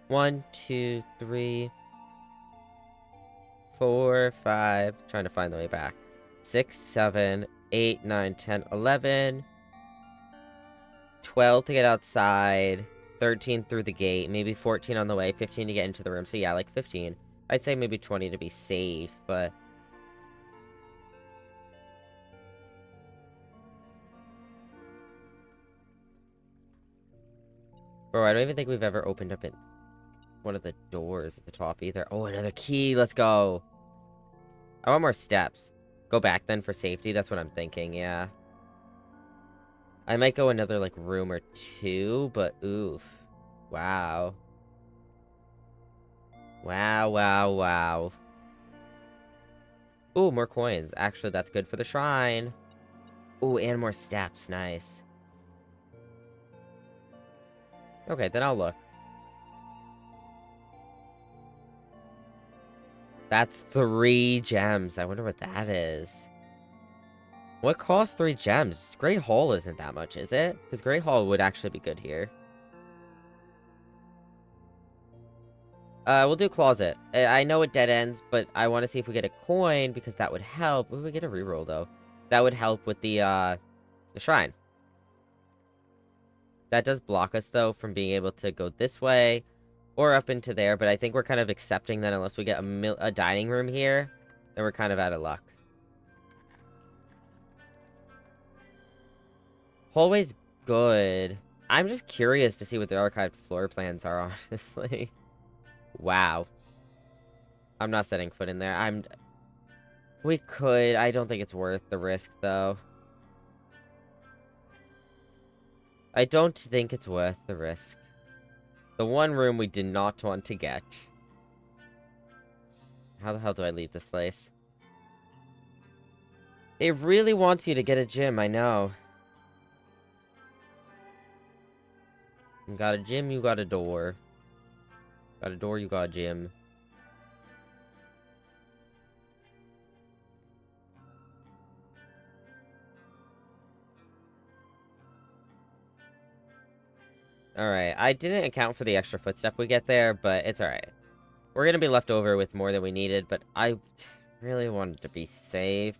1, 2, 3, 4, 5, trying to find the way back. 6, 7, 8, 9, 10, 11, 12 to get outside, 13 through the gate, maybe 14 on the way, 15 to get into the room. So yeah, like 15. I'd say maybe 20 to be safe, but... Bro, I don't even think we've ever opened up one of the doors at the top either. Oh, another key, let's go. I want more steps. Go back then for safety, that's what I'm thinking, yeah. I might go another, like, room or two, but oof. Wow. Wow, wow, wow. Ooh, more coins. Actually, that's good for the shrine. Ooh, and more steps. Nice. Okay, then I'll look. That's 3 gems. I wonder what that is. What costs 3 gems? Great Hall isn't that much, is it? Because Great Hall would actually be good here. We'll do Closet. I know it dead ends, but I want to see if we get a coin, because that would help. Ooh, we get a reroll, though. That would help with the shrine. That does block us, though, from being able to go this way or up into there, but I think we're kind of accepting that unless we get a dining room here, then we're kind of out of luck. Hallway's good. I'm just curious to see what the archived floor plans are, honestly. Wow. I'm not setting foot in there. We could. I don't think it's worth the risk, though. I don't think it's worth the risk. The one room we did not want to get. How the hell do I leave this place? It really wants you to get a gym, I know. You got a gym, you got a door. Got a door, you got a gym. Alright, I didn't account for the extra footstep we get there, but it's alright. We're gonna be left over with more than we needed, but I really wanted to be safe.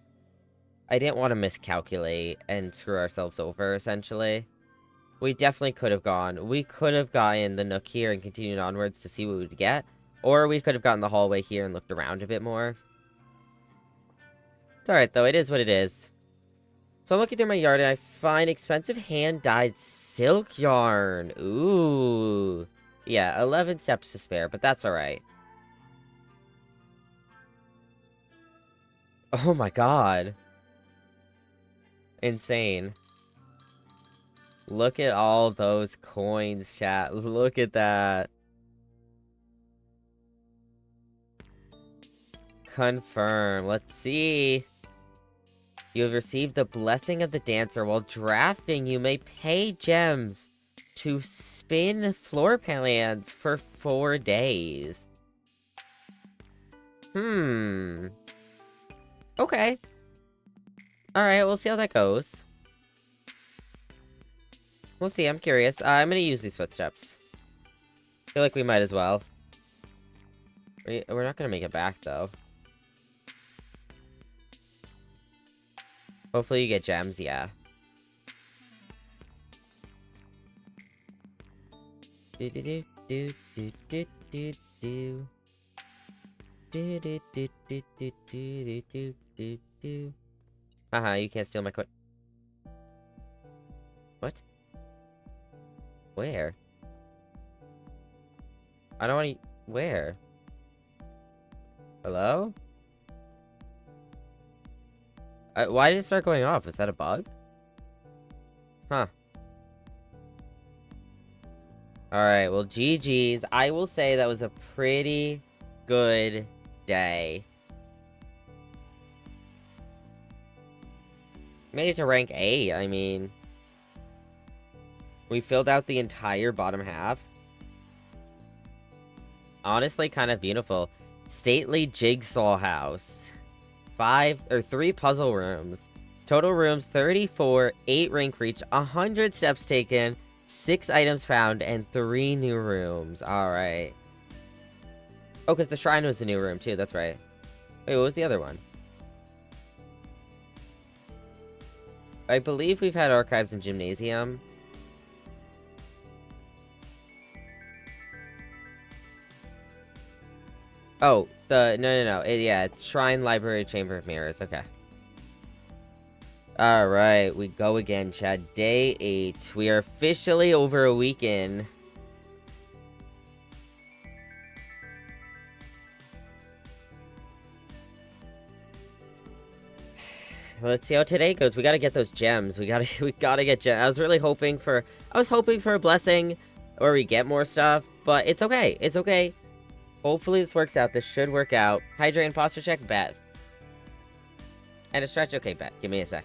I didn't want to miscalculate and screw ourselves over, essentially. We definitely could have gone. We could have gotten the nook here and continued onwards to see what we would get. Or we could have gotten the hallway here and looked around a bit more. It's alright, though. It is what it is. So I'm looking through my yard and I find expensive hand-dyed silk yarn. Ooh. Yeah, 11 steps to spare, but that's alright. Oh my god. Insane. Look at all those coins, chat. Look at that. Confirm. Let's see. You have received the blessing of the dancer. While drafting, you may pay gems to spin floor plans for 4 days. Okay. Alright, we'll see how that goes. We'll see, I'm curious. I'm gonna use these footsteps. Feel like we might as well. We're not gonna make it back, though. Hopefully you get gems, yeah. Do do do do do do do do. Do do do do do do do do do. Haha, you can't steal my coin. What? Where? I don't want to... Where? Hello? Why did it start going off? Is that a bug? Huh. Alright, well, GG's. I will say that was a pretty good day. Made it to rank A, I mean. We filled out the entire bottom half. Honestly, kind of beautiful. Stately jigsaw house. 3 puzzle rooms. Total rooms 34, 8 rank reach, 100 steps taken, 6 items found, and 3 new rooms. Alright. Oh, because the shrine was a new room too, that's right. Wait, what was the other one? I believe we've had archives and gymnasium. Oh, no. Yeah, it's Shrine, Library, Chamber of Mirrors. Okay. Alright, we go again, Chad. Day 8. We are officially over a week in. Let's see how today goes. We gotta get those gems. We gotta get gems. I was hoping for a blessing, or we get more stuff, but it's okay. It's okay. Hopefully this works out. This should work out. Hydrate and posture check, bet. And a stretch, okay, bet. Give me a sec.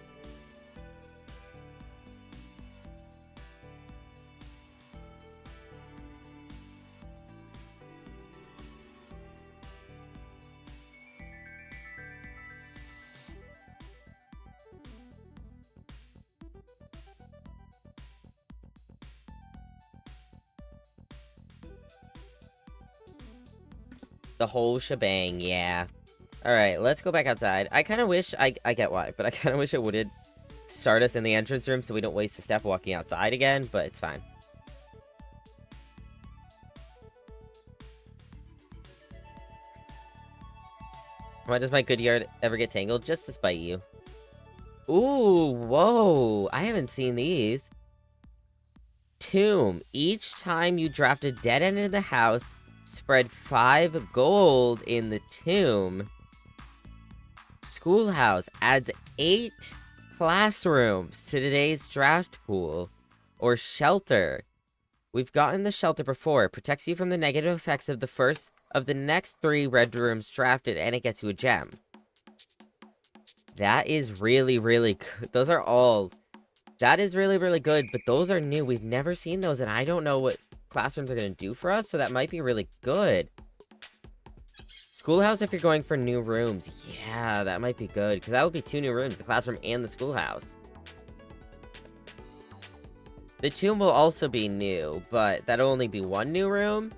The whole shebang, yeah. Alright, let's go back outside. I kind of wish, I get why, but I kind of wish it wouldn't start us in the entrance room so we don't waste a step walking outside again, but it's fine. Why does my good yard ever get tangled? Just to spite you. Ooh, whoa. I haven't seen these. Tomb. Each time you draft a dead end in the house, spread 5 gold in the tomb. Schoolhouse adds 8 classrooms to today's draft pool. Or shelter. We've gotten the shelter before. It protects you from the negative effects of the next 3 red rooms drafted, and it gets you a gem. That is really, really good. That is really, really good, but those are new. We've never seen those, and I don't know what classrooms are going to do for us, so that might be really good. Schoolhouse if you're going for new rooms. Yeah, that might be good, because that would be 2 new rooms, the classroom and the schoolhouse. The tomb will also be new, but that'll only be 1 new room.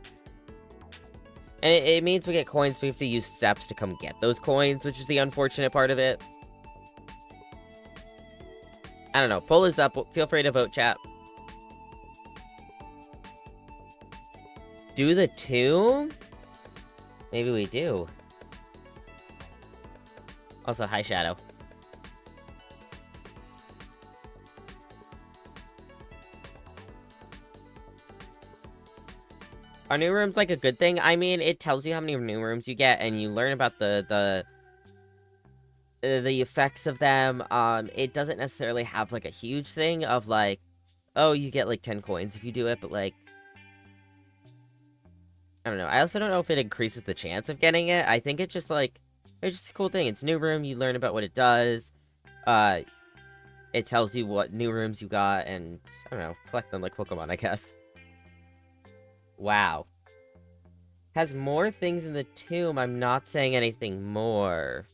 And it means we get coins, but we have to use steps to come get those coins, which is the unfortunate part of it. I don't know. Poll is up. Feel free to vote, chat. Do the tomb? Maybe we do. Also, hi, Shadow. Are new rooms like a good thing? I mean, it tells you how many new rooms you get, and you learn about the effects of them. It doesn't necessarily have, like, a huge thing of, like, oh, you get, like, 10 coins if you do it, but, like, I don't know. I also don't know if it increases the chance of getting it. I think it's just, like, it's just a cool thing. It's a new room, you learn about what it does. It tells you what new rooms you got, and, I don't know, collect them like Pokemon, I guess. Wow. Has more things in the tomb. I'm not saying anything more.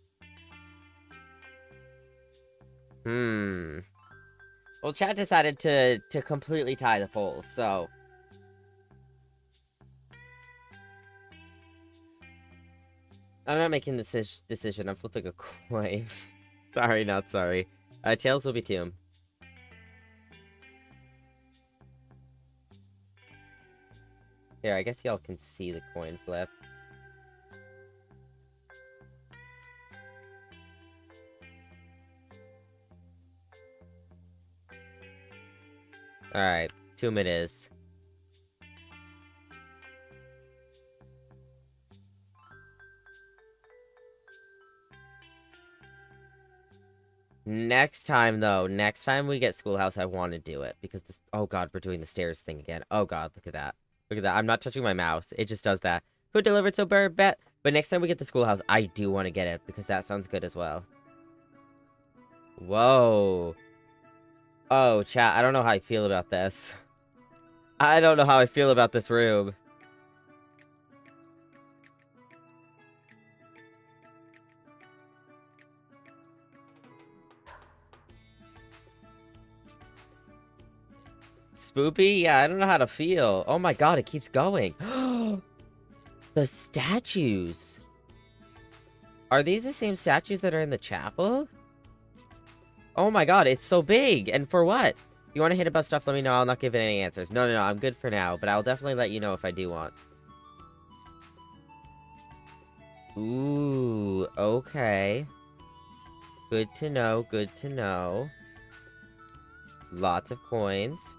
Well, chat decided to completely tie the poll, so... I'm not making this decision. I'm flipping a coin. Sorry, not sorry. Tails will be tomb. Here, I guess y'all can see the coin flip. Alright, tomb it is. Next time, though, next time we get Schoolhouse, I want to do it. Because this... Oh, God, we're doing the stairs thing again. Oh, God, look at that. Look at that. I'm not touching my mouse. It just does that. Who delivered so bird bet? But next time we get the schoolhouse, I do want to get it because that sounds good as well. Whoa. Oh, chat, I don't know how I feel about this. I don't know how I feel about this room. Spoopy? Yeah, I don't know how to feel. Oh my god, it keeps going. The statues. Are these the same statues that are in the chapel? Oh my god, it's so big. And for what? If you want to hit about stuff, let me know. I'll not give it any answers. No, I'm good for now. But I'll definitely let you know if I do want. Ooh, okay. Good to know, good to know. Lots of coins.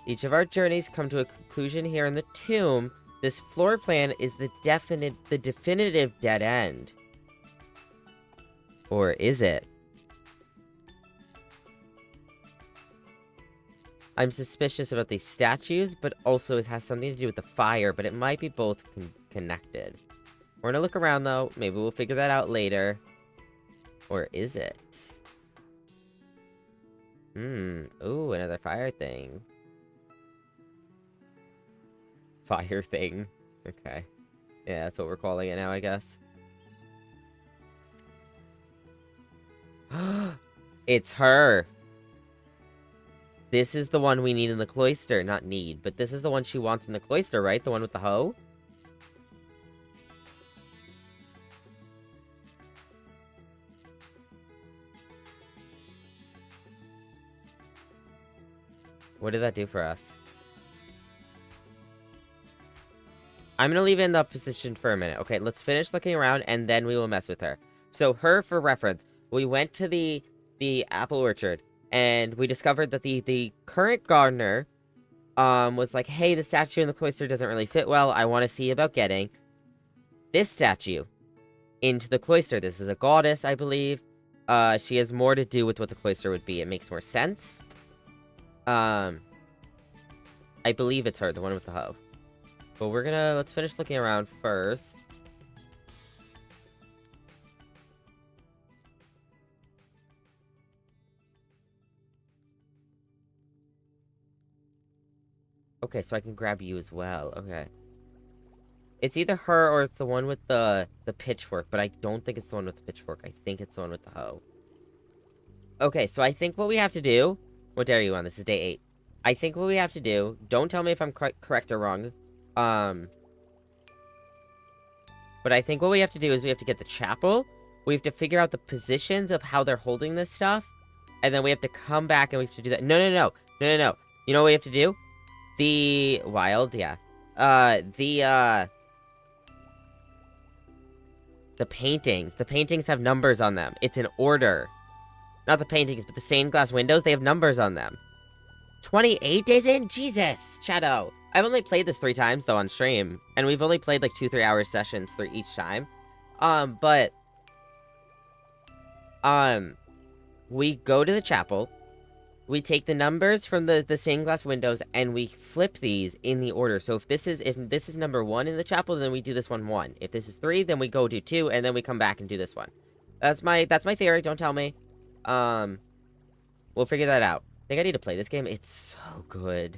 Each of our journeys come to a conclusion here in the tomb. This floor plan is the definitive dead end. Or is it? I'm suspicious about these statues, but also it has something to do with the fire, but it might be both connected. We're gonna look around, though. Maybe we'll figure that out later. Or is it? Ooh, another fire thing. Fire thing. Okay. Yeah, that's what we're calling it now, I guess. It's her! This is the one we need in the cloister. Not need, but this is the one she wants in the cloister, right? The one with the hoe? What did that do for us? I'm gonna leave it in the position for a minute. Okay, let's finish looking around, and then we will mess with her. So, her, for reference, we went to the apple orchard, and we discovered that the current gardener, was like, hey, the statue in the cloister doesn't really fit well. I want to see about getting this statue into the cloister. This is a goddess, I believe. She has more to do with what the cloister would be. It makes more sense. I believe it's her, the one with the hoe. But let's finish looking around first. Okay, so I can grab you as well. Okay. It's either her or it's the one with the pitchfork, but I don't think it's the one with the pitchfork. I think it's the one with the hoe. Okay, so I think what we have to do... What day are you on? This is day 8. I think what we have to do... Don't tell me if I'm correct or wrong. But I think what we have to do is we have to get the chapel. We have to figure out the positions of how they're holding this stuff. And then we have to come back and we have to do that. No. You know what we have to do? The... Wild, yeah. The paintings. The paintings have numbers on them. It's in order. Not the paintings, but the stained glass windows. They have numbers on them. 28 days in? Jesus! Shadow. I've only played this 3 times, though, on stream. And we've only played, like, 2-3 hour sessions through each time. We go to the chapel. We take the numbers from the stained glass windows, and we flip these in the order. So if this is number 1 in the chapel, then we do this one 1. If this is 3, then we go do 2, and then we come back and do this one. That's my theory, don't tell me. We'll figure that out. I think I need to play this game. It's so good.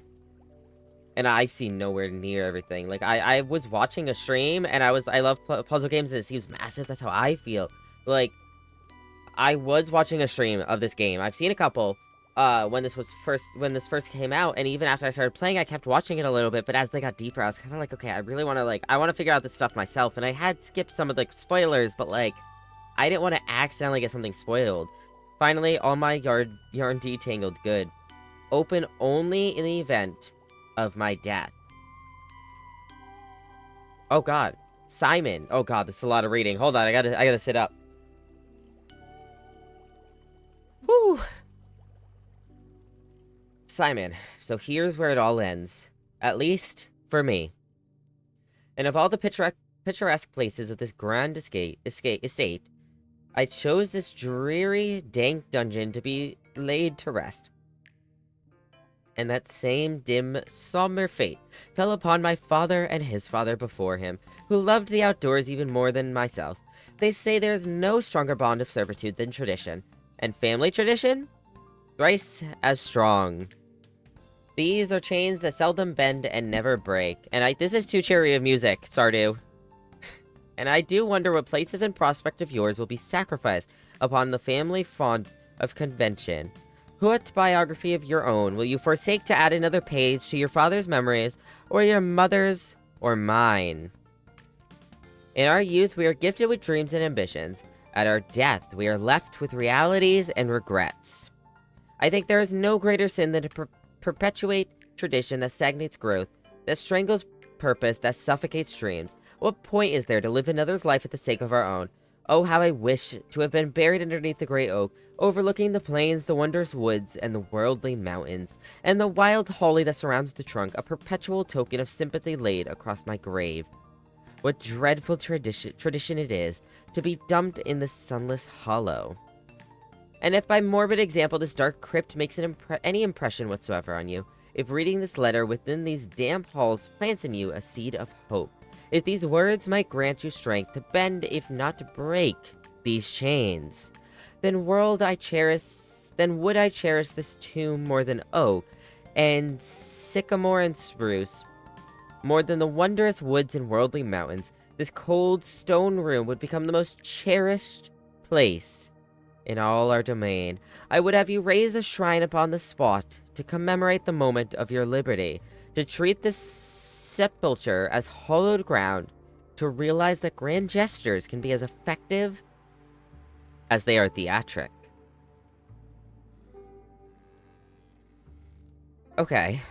And I've seen nowhere near everything. Like, I was watching a stream, and I love puzzle games, and it seems massive. That's how I feel. Like, I was watching a stream of this game. I've seen a couple, when this first came out, and even after I started playing, I kept watching it a little bit, but as they got deeper, I was kind of like, okay, I really want to, I want to figure out this stuff myself, and I had skipped some of the spoilers, but, I didn't want to accidentally get something spoiled. Finally, all my yarn detangled. Good. Open only in the event of my death. Oh god. Simon. Oh god, this is a lot of reading. Hold on, I gotta sit up. Whew. Simon. So here's where it all ends. At least, for me. And of all the picturesque places of this grand estate, I chose this dreary, dank dungeon to be laid to rest. And that same dim, somber fate fell upon my father and his father before him, who loved the outdoors even more than myself. They say there's no stronger bond of servitude than tradition, and family tradition? Thrice as strong. These are chains that seldom bend and never break. And this is too cheery of music, Stardew. And I do wonder what places in prospect of yours will be sacrificed upon the family font of convention. What biography of your own will you forsake to add another page to your father's memories, or your mother's, or mine? In our youth, we are gifted with dreams and ambitions. At our death, we are left with realities and regrets. I think there is no greater sin than to perpetuate tradition that stagnates growth, that strangles purpose, that suffocates dreams. What point is there to live another's life for the sake of our own? Oh, how I wish to have been buried underneath the great oak, overlooking the plains, the wondrous woods, and the worldly mountains, and the wild holly that surrounds the trunk, a perpetual token of sympathy laid across my grave. What dreadful tradition it is to be dumped in the sunless hollow. And if by morbid example this dark crypt makes any impression whatsoever on you, if reading this letter within these damp halls plants in you a seed of hope, if these words might grant you strength to bend, if not to break, these chains, then would I cherish this tomb more than oak, and sycamore and spruce, more than the wondrous woods and worldly mountains. This cold stone room would become the most cherished place in all our domain. I would have you raise a shrine upon the spot to commemorate the moment of your liberty, to treat this sepulture as hallowed ground, to realize that grand gestures can be as effective as they are theatric. Okay.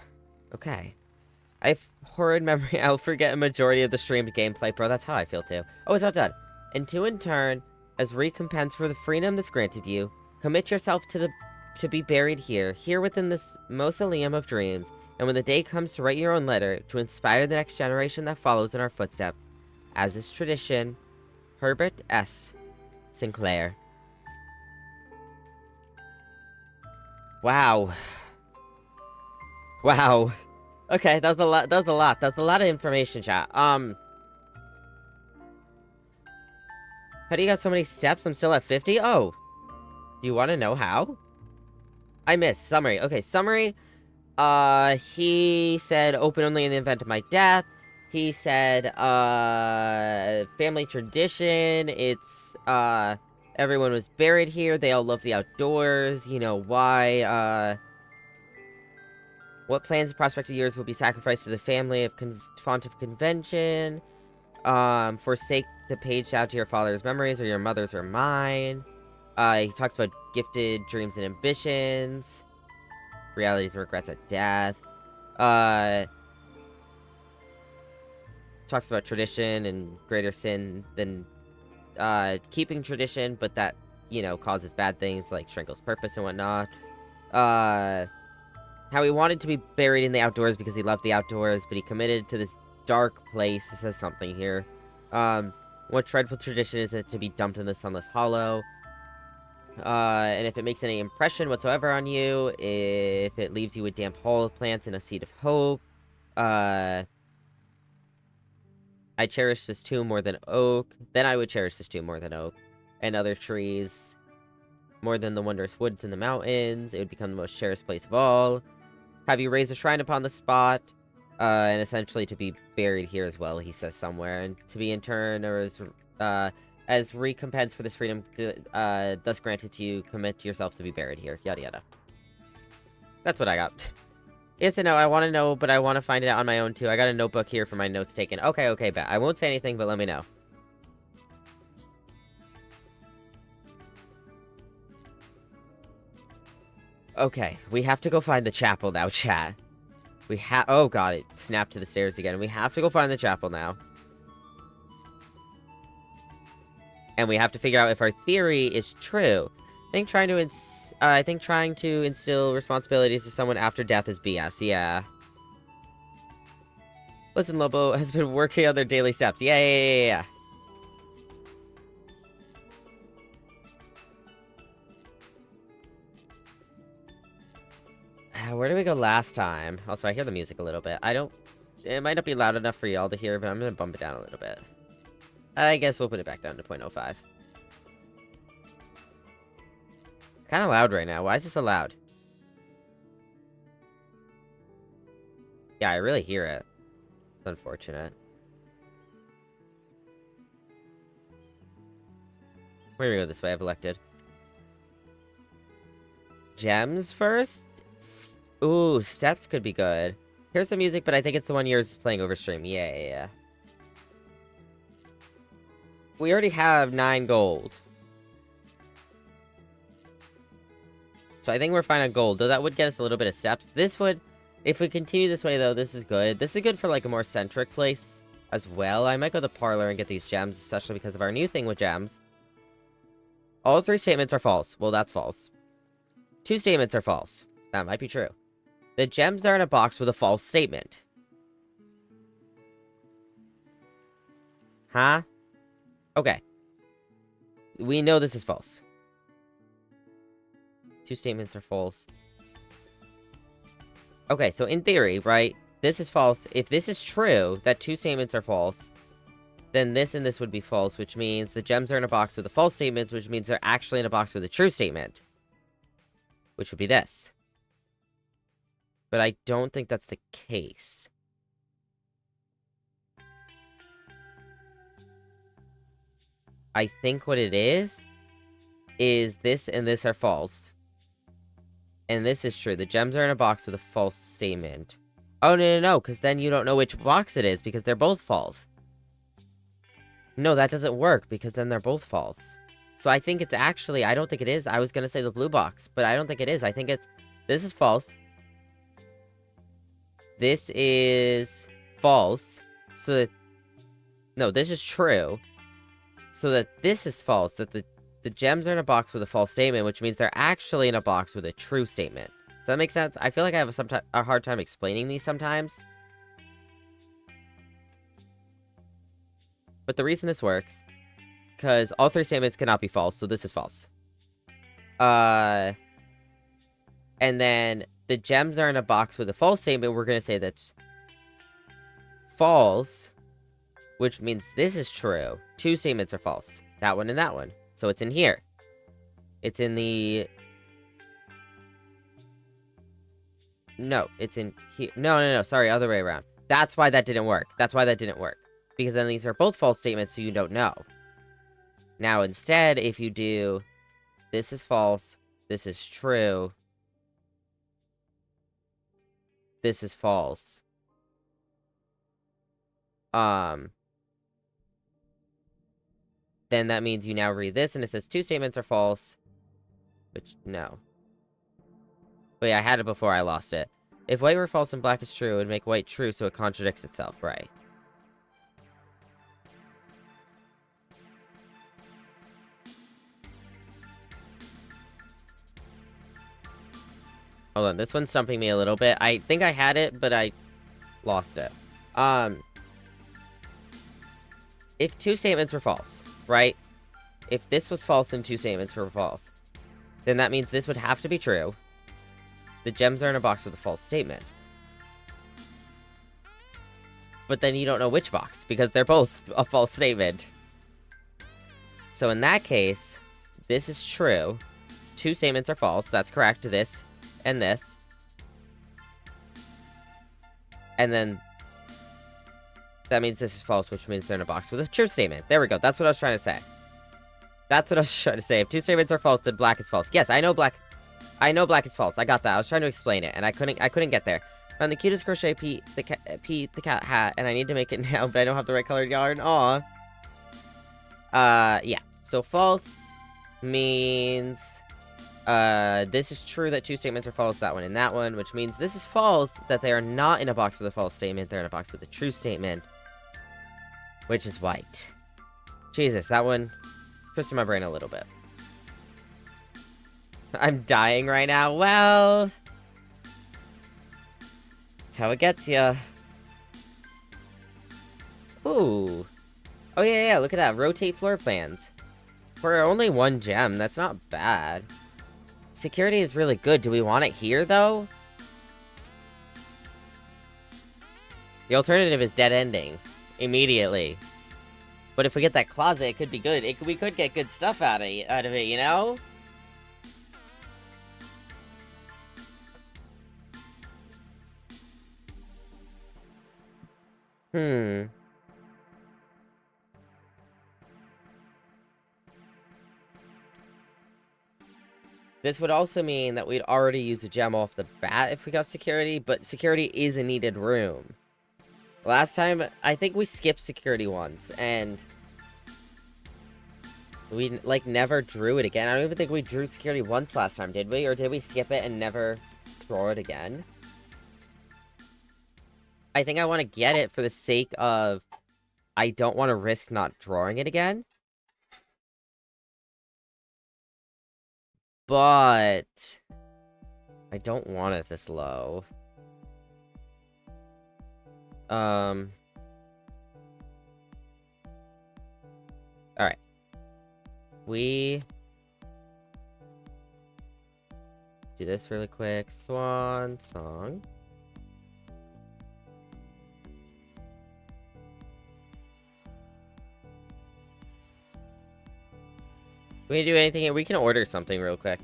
I have horrid memory. I'll forget a majority of the streamed gameplay, bro. That's how I feel too. Oh, it's not done. And in turn, as recompense for the freedom that's granted you, commit yourself to be buried here within this mausoleum of dreams. And when the day comes to write your own letter, to inspire the next generation that follows in our footsteps, as is tradition, Herbert S. Sinclair. Wow. Okay, that was a lot. That was a lot of information, chat. How do you got so many steps? I'm still at 50? Oh. Do you want to know how? I missed. Summary. Okay, summary. He said open only in the event of my death. He said, family tradition. It's, everyone was buried here. They all love the outdoors. You know, why, what plans and prospect of yours will be sacrificed to the family of font of convention? Forsake the page out to your father's memories or your mother's or mine. He talks about gifted dreams and ambitions. Realities and regrets at death. Talks about tradition and greater sin than keeping tradition, but that, you know, causes bad things like strangles purpose and whatnot. How he wanted to be buried in the outdoors because he loved the outdoors, but he committed to this dark place. It says something here. What dreadful tradition is it to be dumped in the sunless hollow? And if it makes any impression whatsoever on you, if it leaves you with damp hollow plants and a seed of hope, I cherish this tomb more than oak. Then I would cherish this tomb more than oak. And other trees more than the wondrous woods in the mountains. It would become the most cherished place of all. Have you raise a shrine upon the spot? And essentially to be buried here as well, he says somewhere. And to be in turn, or as recompense for this freedom thus granted to you, commit yourself to be buried here. Yada yada. That's what I got. Yes and no, I want to know, but I want to find it out on my own too. I got a notebook here for my notes taken. Okay, bet. I won't say anything, but let me know. Okay, we have to go find the chapel now, chat. Oh god, it snapped to the stairs again. We have to go find the chapel now. And we have to figure out if our theory is true. I think trying to instill responsibilities to someone after death is BS, yeah. Listen, Lobo has been working on their daily steps. Yeah. Where did we go last time? Also, I hear the music a little bit. It might not be loud enough for y'all to hear, but I'm gonna bump it down a little bit. I guess we'll put it back down to 0.05. Kind of loud right now. Why is this so loud? Yeah, I really hear it. It's unfortunate. We're gonna go this way. I've elected. Gems first? Ooh, steps could be good. Here's some music, but I think it's the one yours is playing over stream. Yeah. We already have 9 gold. So I think we're fine on gold, though that would get us a little bit of steps. This would, if we continue this way, though, this is good. This is good for, like, a more centric place as well. I might go to the parlor and get these gems, especially because of our new thing with gems. All 3 statements are false. Well, that's false. 2 statements are false. That might be true. The gems are in a box with a false statement. Huh? Okay. We know this is false. 2 statements are false. Okay, so in theory, right? This is false. If this is true, that 2 statements are false, then this and this would be false, which means the gems are in a box with a false statement, which means they're actually in a box with a true statement. Which would be this. But I don't think that's the case. I think what it is this and this are false. And this is true. The gems are in a box with a false statement. Oh, no, because then you don't know which box it is, because they're both false. No, that doesn't work, because then they're both false. So I think it's actually, I don't think it is. I was going to say the blue box, but I don't think it is. I think it's, this is false. This is false. So that, no, this is true. So that this is false, that the gems are in a box with a false statement, which means they're actually in a box with a true statement. Does that make sense? I feel like I have a hard time explaining these sometimes. But the reason this works, because all 3 statements cannot be false, so this is false. And then the gems are in a box with a false statement. We're going to say that's false, which means this is true. 2 statements are false. That one and that one. So it's in here. It's in the... No, it's in here. No, sorry, other way around. That's why that didn't work. Because then these are both false statements, so you don't know. Now, instead, if you do... This is false. This is true. This is false. Then that means you now read this, and it says 2 statements are false. Which, no. Wait, I had it before I lost it. If white were false and black is true, it would make white true, so it contradicts itself, right? Hold on, this one's stumping me a little bit. I think I had it, but I lost it. If 2 statements were false, right? If this was false and 2 statements were false, then that means this would have to be true. The gems are in a box with a false statement. But then you don't know which box, because they're both a false statement. So in that case, this is true. 2 statements are false. That's correct. This and this. And then that means this is false, which means they're in a box with a true statement. There we go. That's what I was trying to say. If 2 statements are false, then black is false. Yes, I know black is false. I got that. I was trying to explain it, and I couldn't get there. Found the cutest crochet Pete the cat hat, and I need to make it now, but I don't have the right colored yarn. Aw. Yeah. So false means this is true that 2 statements are false, that one and that one, which means this is false, that they are not in a box with a false statement, they're in a box with a true statement, which is white. Jesus, that one twisted my brain a little bit. I'm dying right now. Well, that's how it gets ya. Ooh. Oh, yeah, look at that. Rotate floor plans. For only 1 gem, that's not bad. Security is really good. Do we want it here, though? The alternative is dead ending. Immediately. But if we get that closet, it could be good. We could get good stuff out of it, you know? This would also mean that we'd already use a gem off the bat if we got security, but security is a needed room. Last time, I think we skipped security once, and we, like, never drew it again. I don't even think we drew security once last time, did we? Or did we skip it and never draw it again? I think I want to get it for the sake of I don't want to risk not drawing it again. But I don't want it this low. Alright. We do this really quick. Swan song. We do anything here? We can order something real quick.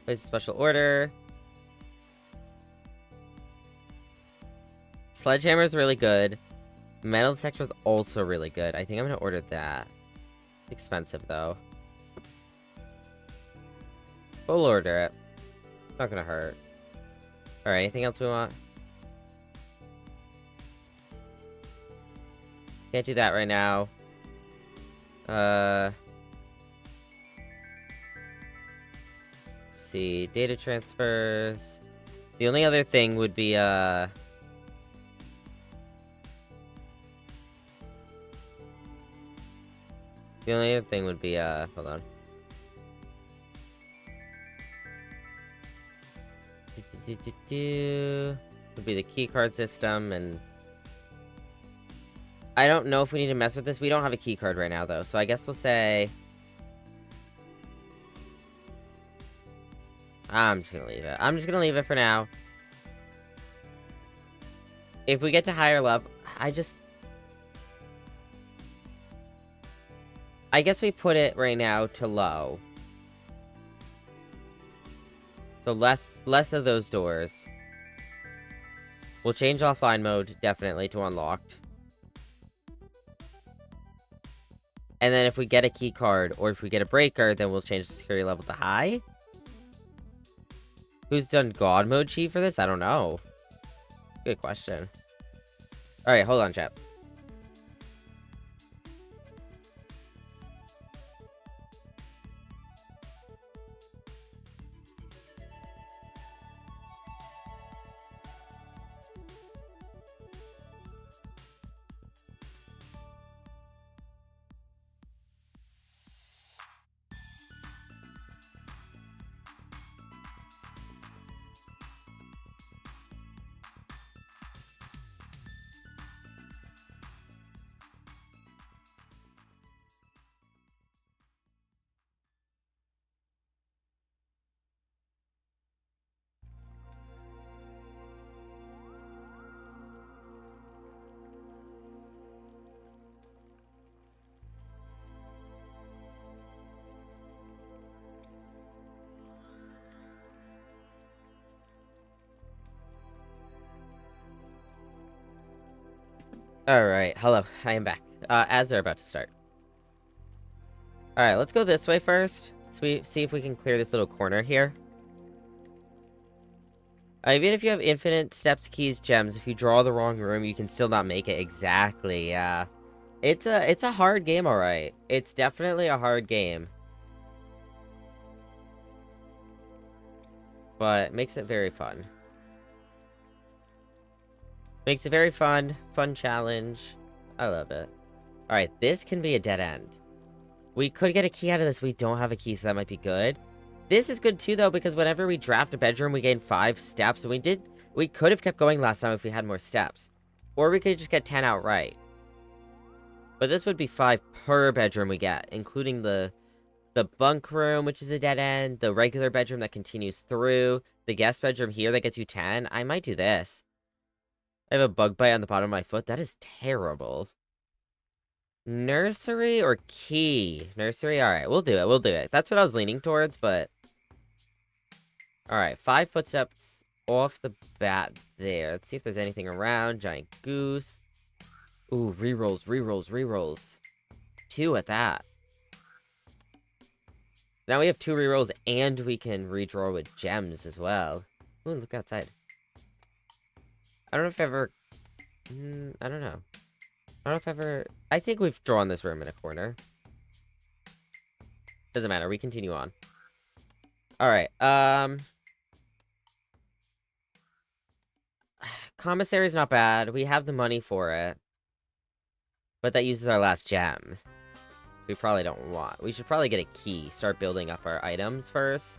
Place a special order. Sledgehammer is really good. Metal detector is also really good. I think I'm gonna order that. It's expensive though. We'll order it. Not gonna hurt. Alright, anything else we want? Can't do that right now. Let's see. Data transfers. The only other thing would be, The only other thing would be, hold on. Would be the keycard system, and I don't know if we need to mess with this. We don't have a keycard right now, though, so I guess we'll say I'm just gonna leave it. I'm just gonna leave it for now. If we get to higher level, I guess we put it right now to low. So less of those doors. We'll change offline mode, definitely, to unlocked. And then if we get a key card, or if we get a breaker, then we'll change the security level to high. Who's done God mode cheat for this? I don't know. Good question. Alright, hold on, chat. Alright, hello. I am back. As they're about to start. Alright, let's go this way first. So we see if we can clear this little corner here. Even if you have infinite steps, keys, gems, if you draw the wrong room, you can still not make it. Exactly, yeah. It's a hard game, alright. It's definitely a hard game. But it makes it very fun. Makes it very fun. Fun challenge. I love it. Alright, this can be a dead end. We could get a key out of this. We don't have a key, so that might be good. This is good too, though, because whenever we draft a bedroom, we gain 5 steps. So we could have kept going last time if we had more steps. Or we could just get 10 outright. But this would be 5 per bedroom we get, including the the bunk room, which is a dead end, the regular bedroom that continues through, the guest bedroom here that gets you 10. I might do this. I have a bug bite on the bottom of my foot. That is terrible. Nursery or key? Nursery? Alright, we'll do it. We'll do it. That's what I was leaning towards, but... Alright, 5 footsteps off the bat there. Let's see if there's anything around. Giant goose. Ooh, rerolls, rerolls, rerolls. 2 at that. Now we have 2 rerolls, and we can redraw with gems as well. Ooh, look outside. I don't know if I've ever... I don't know. I don't know if I've ever... I think we've drawn this room in a corner. Doesn't matter, we continue on. Alright, Commissary's not bad. We have the money for it. But that uses our last gem. We probably don't want. We should probably get a key. Start building up our items first.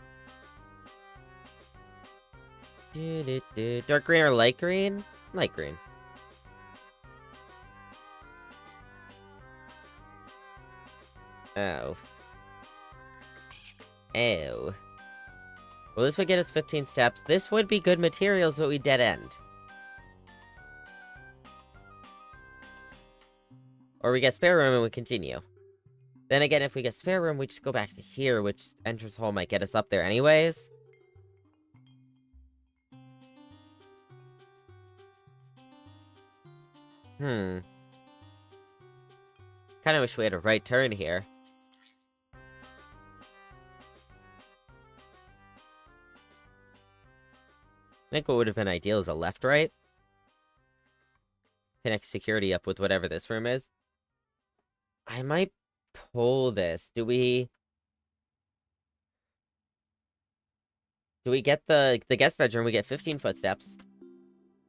Dark green or light green? Light green. Oh. Oh. Well, this would get us 15 steps. This would be good materials, but we dead end. Or we get spare room and we continue. Then again, if we get spare room, we just go back to here, which entrance hole might get us up there anyways. Kinda wish we had a right turn here. I think what would have been ideal is a left-right. Connect security up with whatever this room is. I might pull this. Do we get the guest bedroom? We get 15 footsteps.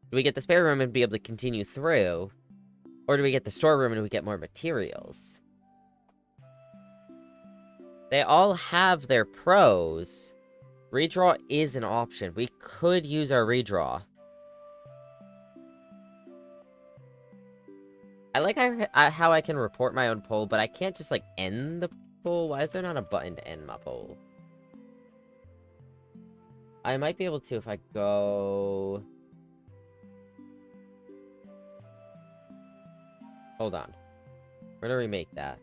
Do we get the spare room and be able to continue through? Or do we get the storeroom and we get more materials? They all have their pros. Redraw is an option. We could use our redraw. I like how I can report my own poll, but I can't just, like, end the poll. Why is there not a button to end my poll? I might be able to if I go... Hold on. We're gonna remake that.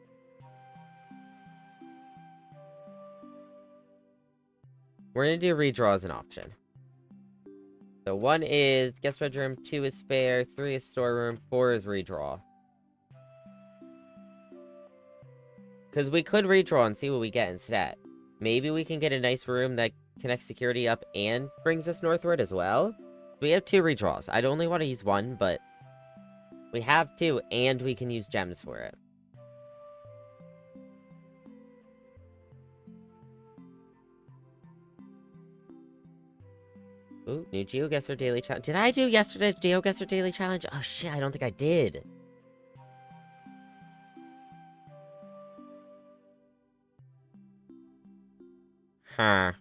We're gonna do redraw as an option. So 1 is guest bedroom, 2 is spare, 3 is storeroom, 4 is redraw. Because we could redraw and see what we get instead. Maybe we can get a nice room that connects security up and brings us northward as well. We have 2 redraws. I'd only want to use 1, but we have 2, and we can use gems for it. Ooh, new GeoGuessr Daily Challenge. Did I do yesterday's GeoGuessr Daily Challenge? Oh shit, I don't think I did. Huh.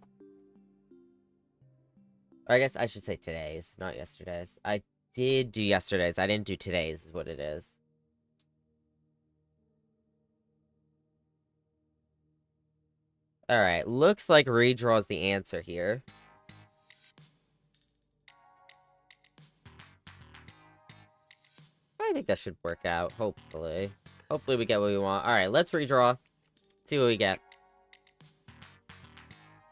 Or I guess I should say today's, not yesterday's. I did do yesterday's. I didn't do today's, is what it is. Alright, looks like redraw is the answer here. I think that should work out, hopefully. Hopefully we get what we want. Alright, let's redraw. See what we get.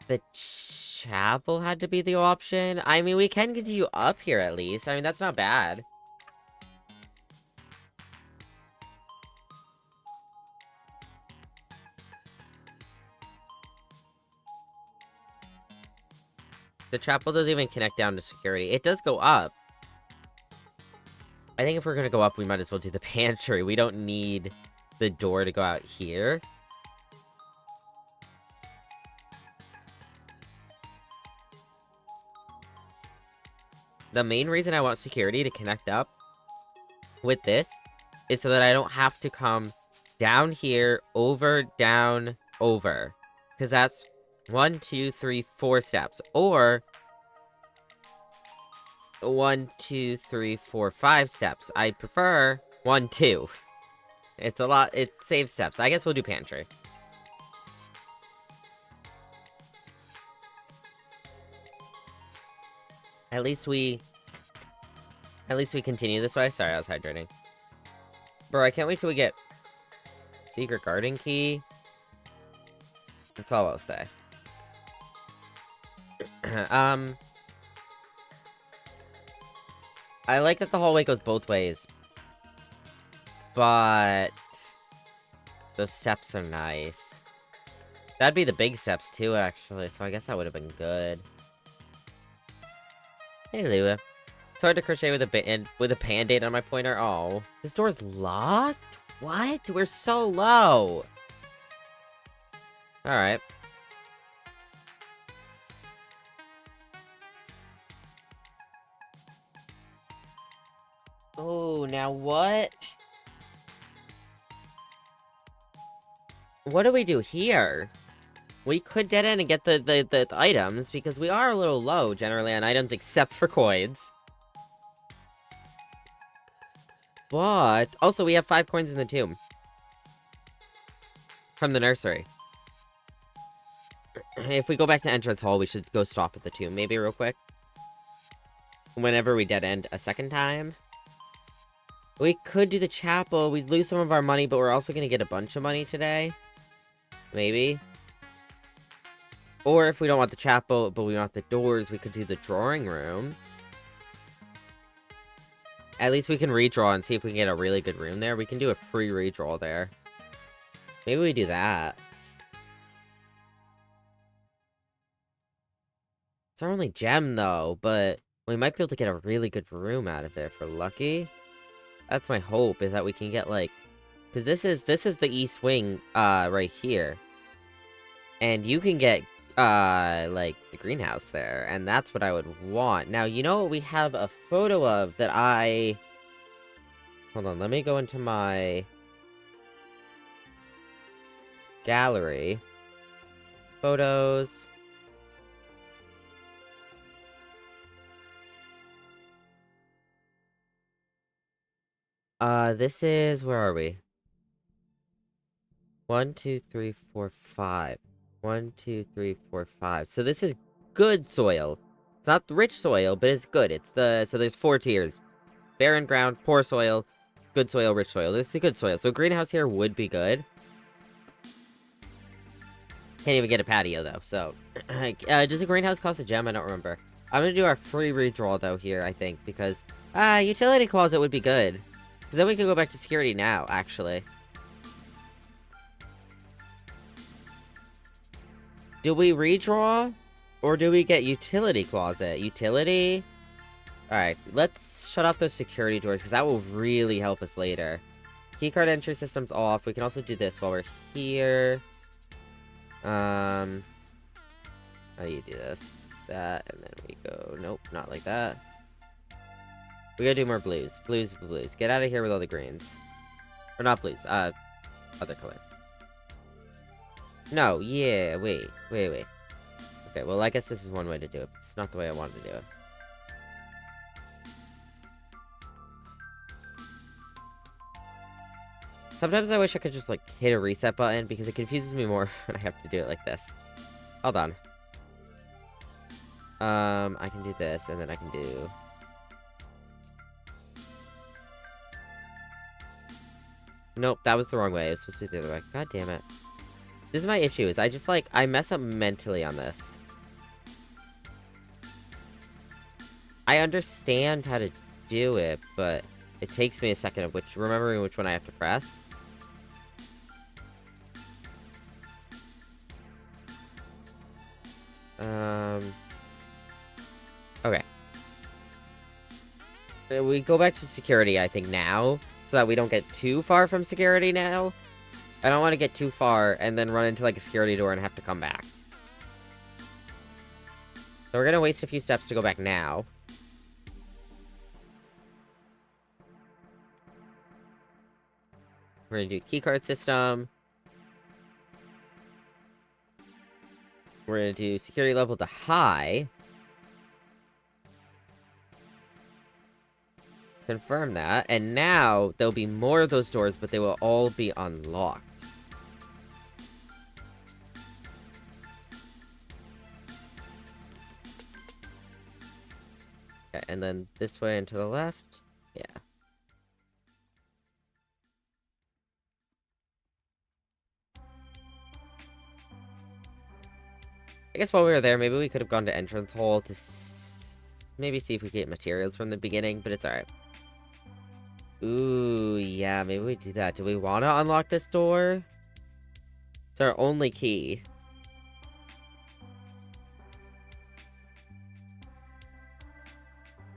The chapel had to be the option? I mean, we can continue up here at least. I mean, that's not bad. The chapel doesn't even connect down to security. It does go up. I think if we're gonna go up, we might as well do the pantry. We don't need the door to go out here. The main reason I want security to connect up with this is so that I don't have to come down here, over, down, over. Because that's 1, 2, 3, 4 steps. Or 1, 2, 3, 4, 5 steps. I prefer 1, 2. It's a lot. It saves steps. I guess we'll do pantry. At least we continue this way. Sorry, I was hydrating. Bro, I can't wait till we get secret garden key. That's all I'll say. I like that the hallway goes both ways. But those steps are nice. That'd be the big steps too, actually, so I guess that would have been good. Hey, Lua. It's hard to crochet with a band-aid on my pointer. Oh, this door's locked? What? We're so low. Alright. Oh, now what? What do we do here? We could dead end and get the items, because we are a little low, generally, on items, except for coins. But, also, we have 5 coins in the tomb. From the nursery. If we go back to entrance hall, we should go stop at the tomb, maybe, real quick. Whenever we dead end a second time. We could do the chapel, we'd lose some of our money, but we're also gonna get a bunch of money today. Maybe. Or if we don't want the chapel, but we want the doors, we could do the drawing room. At least we can redraw and see if we can get a really good room there. We can do a free redraw there. Maybe we do that. It's our only gem, though, but we might be able to get a really good room out of it if we're lucky. That's my hope, is that we can get, like... Because this is the east wing, right here. And you can get, like, the greenhouse there. And that's what I would want. Now, you know what we have a photo of that I... Hold on, let me go into my... gallery. Photos. This is... Where are we? 1, 2, 3, 4, 5. 1, 2, 3, 4, 5. So this is good soil. It's not rich soil, but it's good. It's the... So there's 4 tiers. Barren ground, poor soil, good soil, rich soil. This is good soil. So greenhouse here would be good. Can't even get a patio, though, so... does a greenhouse cost a gem? I don't remember. I'm gonna do our free redraw, though, here, I think, because... utility closet would be good. Because then we can go back to security now, actually. Do we redraw? Or do we get utility closet? Utility? Alright, let's shut off those security doors, because that will really help us later. Keycard entry system's off. We can also do this while we're here. How do you do this? That, and then we go... Nope, not like that. We gotta do more blues. Blues, blues. Get out of here with all the greens. Or not blues, other color. No, yeah, wait. Okay, well, I guess this is one way to do it. It's not the way I wanted to do it. Sometimes I wish I could just, like, hit a reset button, because it confuses me more when I have to do it like this. Hold on. I can do this, and then I can do... Nope, that was the wrong way. It was supposed to be the other way. God damn it. This is my issue, is I just, like, I mess up mentally on this. I understand how to do it, but it takes me a second of remembering which one I have to press. Okay. We go back to security, I think, now, so that we don't get too far from security now. I don't want to get too far and then run into, like, a security door and have to come back. So we're gonna waste a few steps to go back now. We're gonna do keycard system. We're gonna do security level to high. Confirm that. And now, there'll be more of those doors, but they will all be unlocked. Alright, and then this way and to the left. Yeah. I guess while we were there, maybe we could have gone to entrance hall to maybe see if we could get materials from the beginning, but it's alright. Ooh, yeah, maybe we do that. Do we want to unlock this door? It's our only key.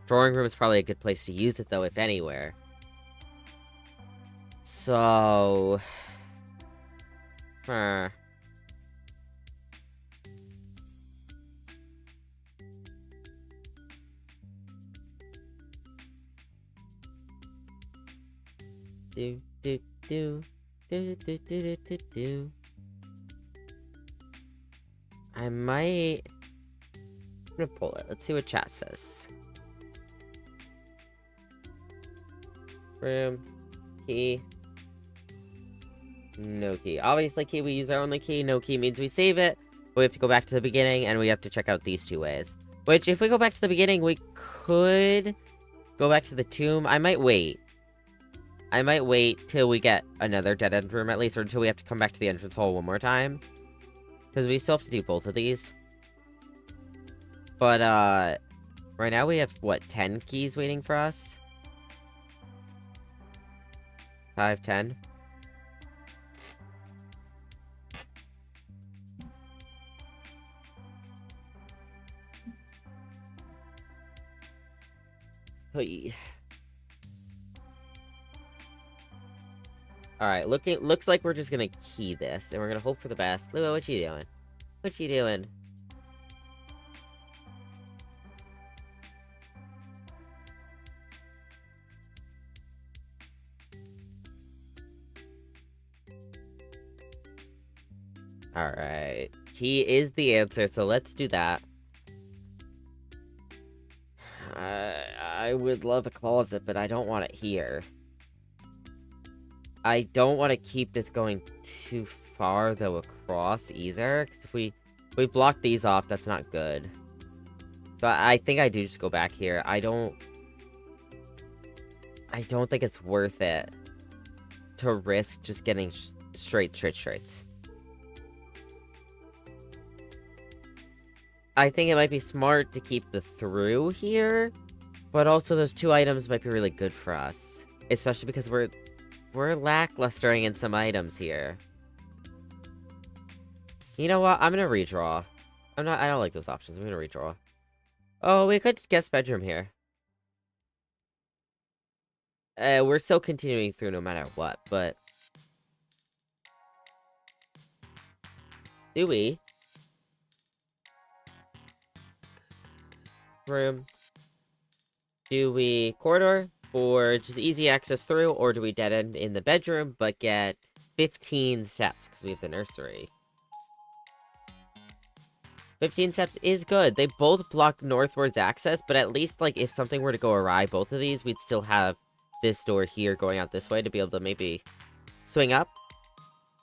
Drawing room is probably a good place to use it, though, if anywhere. So... Huh. Do, do, do. Do, do, do, do, do, do. I might... I'm gonna pull it. Let's see what chat says. Room. Key. No key. Obviously, key, we use our only key. No key means we save it. But we have to go back to the beginning, and we have to check out these two ways. Which, if we go back to the beginning, we could go back to the tomb. I might wait. I might wait till we get another dead-end room, at least, or until we have to come back to the entrance hall one more time. Because we still have to do both of these. But, right now we have, what, 10 keys waiting for us? 5, 10. Hey. Alright, looks like we're just gonna key this, and we're gonna hope for the best. Lobo, what you doing? What you doing? Alright. Key is the answer, so let's do that. I would love a closet, but I don't want it here. I don't want to keep this going too far, though, across, either. Because if we block these off, that's not good. So I think I do just go back here. I don't think it's worth it to risk just getting straight. I think it might be smart to keep the through here, but also those two items might be really good for us. Especially because we're lacklustering in some items here. You know what? I'm gonna redraw. I don't like those options. I'm gonna redraw. Oh, we could guess bedroom here. We're still continuing through no matter what, but... Do we? Room. Do we corridor? Or just easy access through? Or do we dead end in the bedroom, but get 15 steps, because we have the nursery? 15 steps is good. They both block northwards access, but at least, like, if something were to go awry, both of these, we'd still have this door here going out this way to be able to maybe swing up.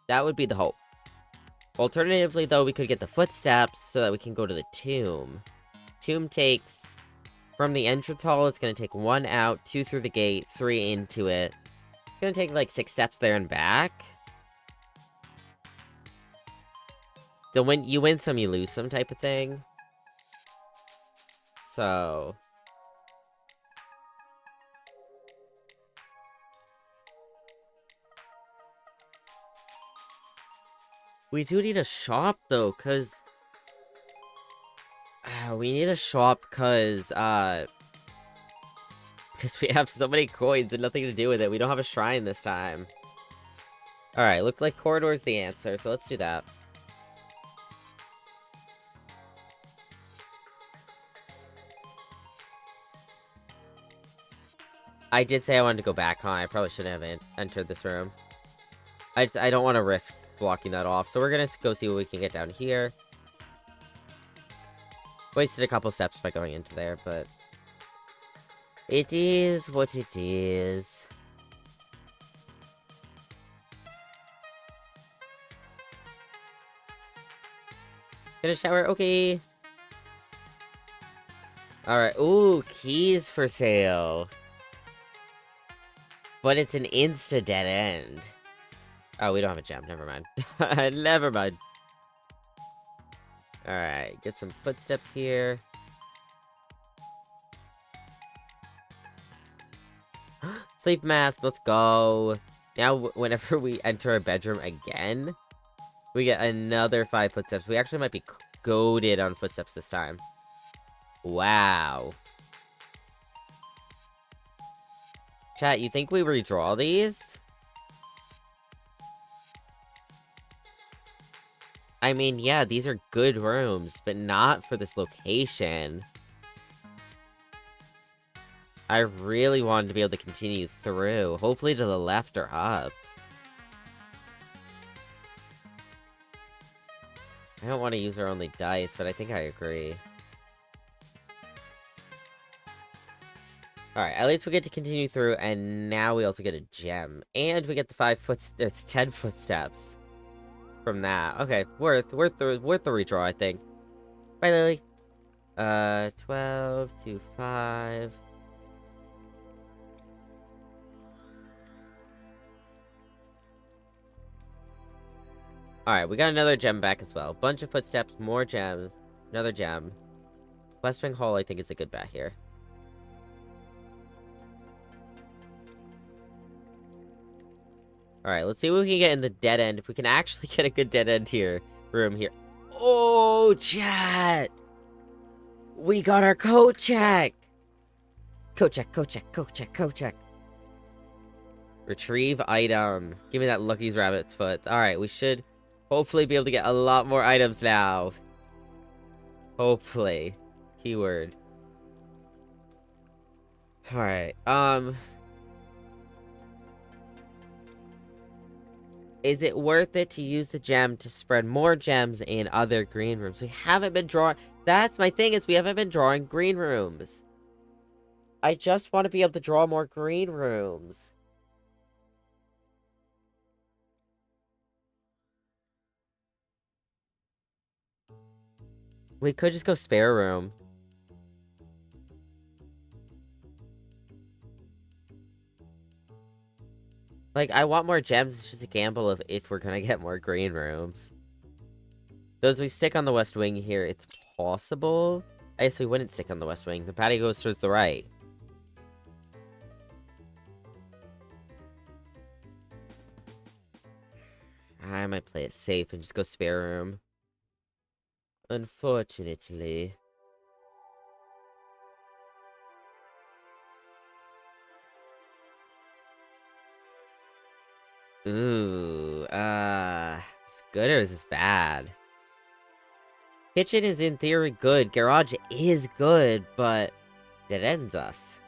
That would be the hope. Alternatively, though, we could get the footsteps so that we can go to the tomb. Tomb takes... From the entrance hall, it's gonna take 1 out, 2 through the gate, 3 into it. It's gonna take, like, 6 steps there and back. So when you win some, you lose some type of thing. So... We do need a shop, though, because... we need a shop, because we have so many coins and nothing to do with it. We don't have a shrine this time. Alright, look like corridor's the answer, so let's do that. I did say I wanted to go back, huh? I probably shouldn't have entered this room. I don't want to risk blocking that off, so we're gonna go see what we can get down here. Wasted a couple steps by going into there, but... It is what it is. Get a shower, okay. Alright, ooh, keys for sale. But it's an insta-dead end. Oh, we don't have a gem, never mind. Never mind. Alright, get some footsteps here. Sleep mask, let's go. Now, whenever we enter our bedroom again, we get another 5 footsteps. We actually might be goated on footsteps this time. Wow. Chat, you think we redraw these? I mean, yeah, these are good rooms, but not for this location. I really wanted to be able to continue through. Hopefully to the left or up. I don't want to use our only dice, but I think I agree. Alright, at least we get to continue through, and now we also get a gem. And we get the 10 footsteps from that. Okay, worth the redraw, I think. Bye, Lily. 12 to 5. Alright, we got another gem back as well. Bunch of footsteps, more gems, another gem. West Wing Hall, I think, is a good bet here. Alright, let's see what we can get in the dead end. If we can actually get a good dead end room here. Oh, chat! We got our code check! Code check, code check, code check, code check. Retrieve item. Give me that Lucky's rabbit's foot. Alright, we should hopefully be able to get a lot more items now. Hopefully. Keyword. Alright, is it worth it to use the gem to spread more gems in other green rooms? We haven't been drawing... That's my thing, is we haven't been drawing green rooms. I just want to be able to draw more green rooms. We could just go spare room. Like, I want more gems. It's just a gamble of if we're gonna get more green rooms. So as we stick on the west wing here, it's possible. I guess we wouldn't stick on the west wing. The patio goes towards the right. I might play it safe and just go spare room. Unfortunately. Ooh, is good or is this bad? Kitchen is in theory good. Garage is good, but it ends us.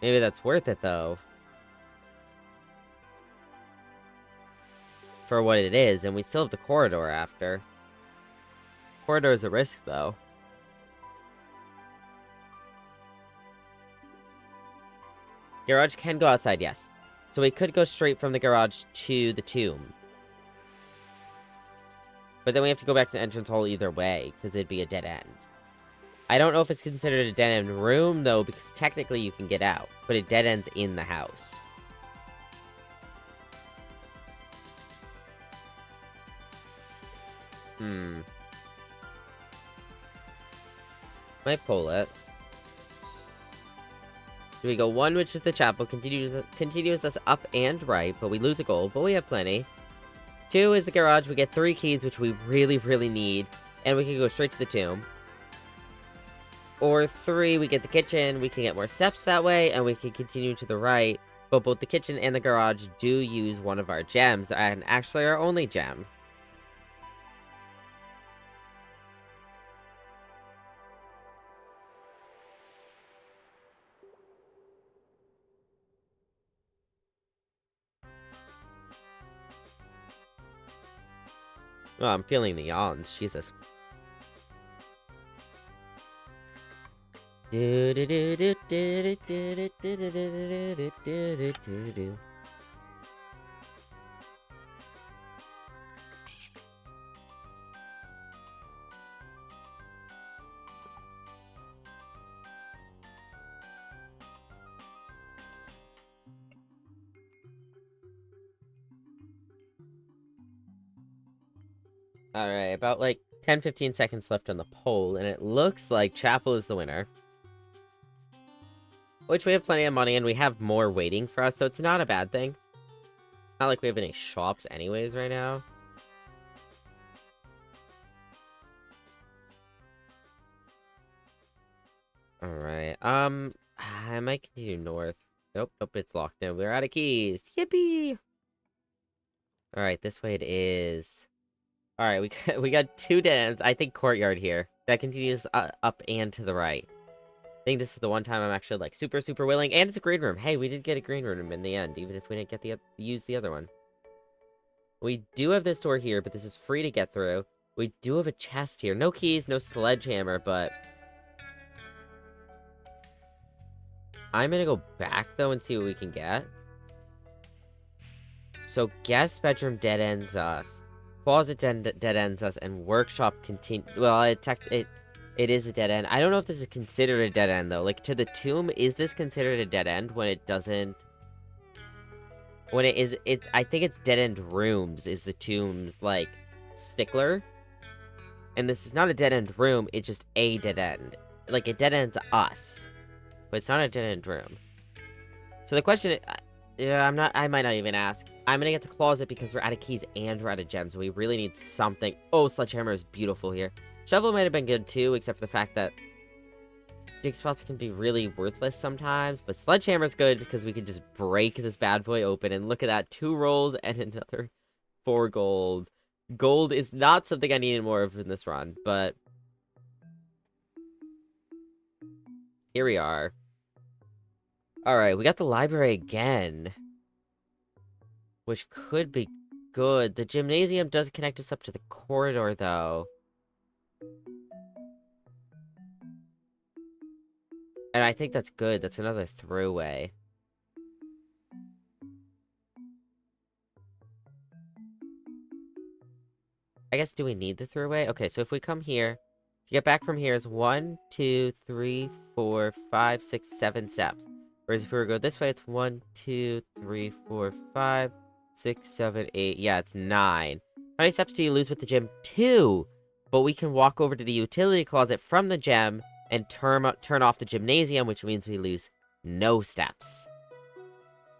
Maybe that's worth it, though. For what it is, and we still have the corridor after. Corridor is a risk, though. Garage can go outside, yes. So we could go straight from the garage to the tomb. But then we have to go back to the entrance hall either way, because it'd be a dead end. I don't know if it's considered a dead end room, though, because technically you can get out. But it dead ends in the house. Might pull it. So we go 1, which is the chapel, continues us up and right, but we lose a gold, but we have plenty. 2 is the garage, we get 3 keys, which we really, really need, and we can go straight to the tomb. Or 3, we get the kitchen, we can get more steps that way, and we can continue to the right, but both the kitchen and the garage do use one of our gems, and actually our only gem. Oh, I'm feeling the yawns, Jesus. Alright, about like 10-15 seconds left on the poll, and it looks like Chapel is the winner. Which we have plenty of money, and we have more waiting for us, so it's not a bad thing. Not like we have any shops anyways right now. Alright, I might continue north. Nope, it's locked in. We're out of keys. Yippee! Alright, this way it is. Alright, we got 2 dead ends. I think courtyard here. That continues up and to the right. I think this is the one time I'm actually, like, super, super willing. And it's a green room. Hey, we did get a green room in the end, even if we didn't get use the other one. We do have this door here, but this is free to get through. We do have a chest here. No keys, no sledgehammer, but... I'm gonna go back, though, and see what we can get. So, guest bedroom dead ends us. Closet dead ends us, and workshop continue. Well, it is a dead end. I don't know if this is considered a dead end, though. Like, to the tomb, is this considered a dead end when it doesn't... When it is... I think it's dead end rooms is the tomb's, like, stickler. And this is not a dead end room, it's just a dead end. Like, it dead ends us. But it's not a dead end room. So the question... Yeah, I might not even ask. I'm gonna get the closet because we're out of keys and we're out of gems. We really need something. Oh, sledgehammer is beautiful here. Shovel might have been good too, except for the fact that dig spots can be really worthless sometimes. But sledgehammer's good because we can just break this bad boy open. And look at that, 2 rolls and another 4 gold. Gold is not something I needed more of in this run, but here we are. Alright, we got the library again. Which could be good. The gymnasium does connect us up to the corridor, though. And I think that's good. That's another throughway. I guess, do we need the throughway? Okay, so if we come here, to get back from here is 1, 2, 3, 4, 5, 6, 7 steps. Whereas if we were to go this way, it's 1, 2, 3, 4, 5, 6, 7, 8. Yeah, it's 9. How many steps do you lose with the gym? 2! But we can walk over to the utility closet from the gym and turn off the gymnasium, which means we lose no steps.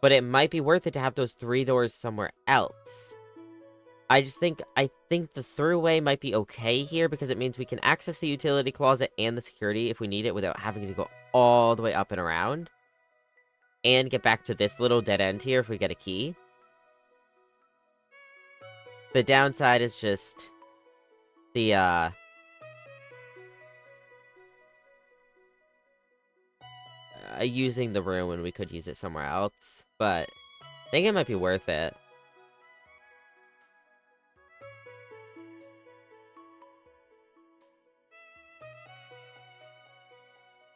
But it might be worth it to have those 3 doors somewhere else. I think the throughway might be okay here because it means we can access the utility closet and the security if we need it without having to go all the way up and around. And get back to this little dead end here if we get a key. The downside is just the, using the room when we could use it somewhere else. But I think it might be worth it.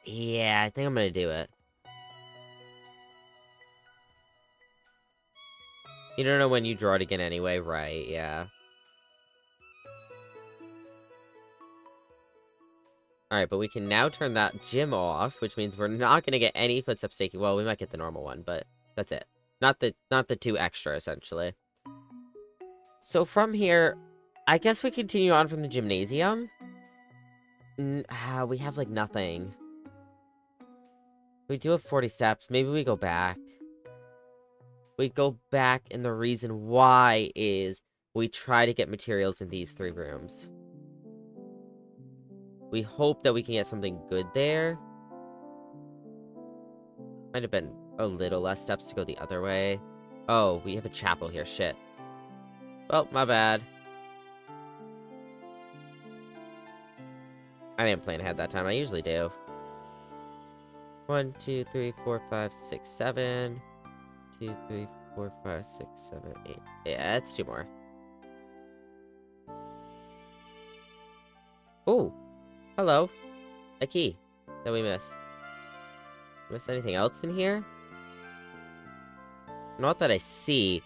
Yeah, I think I'm gonna do it. You don't know when you draw it again anyway, right? Yeah. Alright, but we can now turn that gym off, which means we're not gonna get any footsteps taken. Well, we might get the normal one, but that's it. Not the 2 extra, essentially. So from here, I guess we continue on from the gymnasium. We have, like, nothing. We do have 40 steps. Maybe we go back. We go back, and the reason why is we try to get materials in these 3 rooms. We hope that we can get something good there. Might have been a little less steps to go the other way. Oh, we have a chapel here. Shit. Oh, my bad. I didn't plan ahead that time. I usually do. 1, 2, 3, 4, 5, 6, 7. 2, 3, 4, 5, 6, 7, 8. Yeah, that's 2 more. Oh, hello. A key that we missed. Miss anything else in here? Not that I see.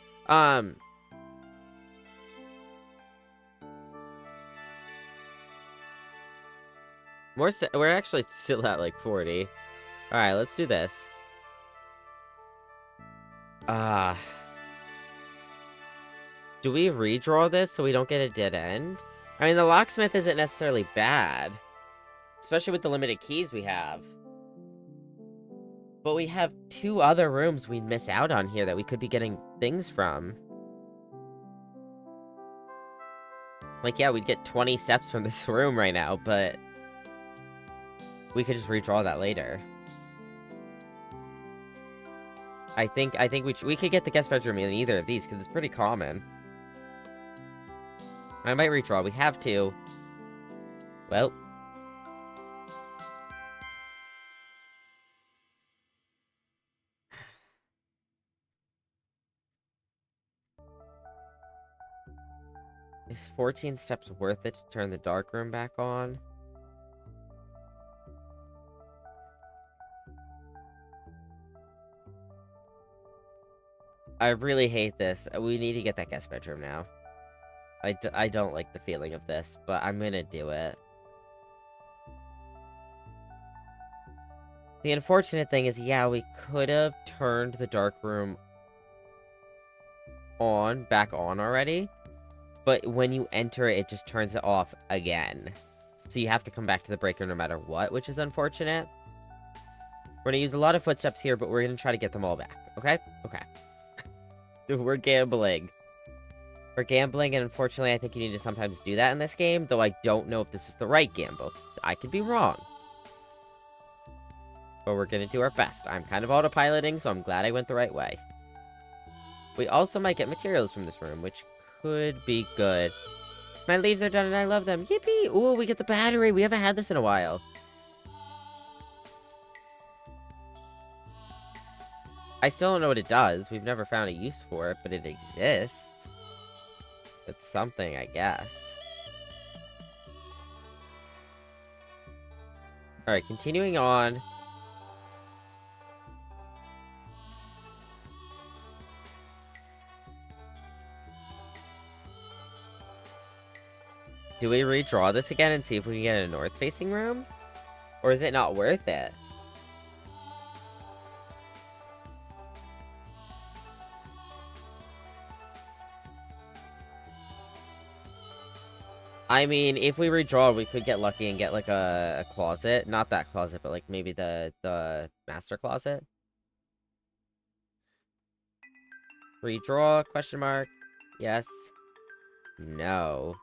We're actually still at like 40. Alright, let's do this. Do we redraw this so we don't get a dead end? I mean, the locksmith isn't necessarily bad. Especially with the limited keys we have. But we have 2 other rooms we'd miss out on here that we could be getting things from. Like, yeah, we'd get 20 steps from this room right now, but we could just redraw that later. I think we could get the guest bedroom in either of these, because it's pretty common. I might redraw. We have to. Well. Is 14 steps worth it to turn the dark room back on? I really hate this. We need to get that guest bedroom now. I don't like the feeling of this, but I'm gonna do it. The unfortunate thing is, yeah, we could have turned the dark room back on already. But when you enter it, it just turns it off again. So you have to come back to the breaker no matter what, which is unfortunate. We're gonna use a lot of footsteps here, but we're gonna try to get them all back, okay? Okay. We're gambling. We're gambling, and unfortunately, I think you need to sometimes do that in this game, though I don't know if this is the right gamble. I could be wrong. But we're gonna do our best. I'm kind of autopiloting, so I'm glad I went the right way. We also might get materials from this room, which could be good. My leaves are done and I love them. Yippee! Ooh, we get the battery. We haven't had this in a while. I still don't know what it does. We've never found a use for it, but it exists. It's something, I guess. Alright, continuing on. Do we redraw this again and see if we can get a north-facing room? Or is it not worth it? I mean, if we redraw, we could get lucky and get, like, a closet. Not that closet, but, like, maybe the master closet. Redraw, question mark. Yes. No.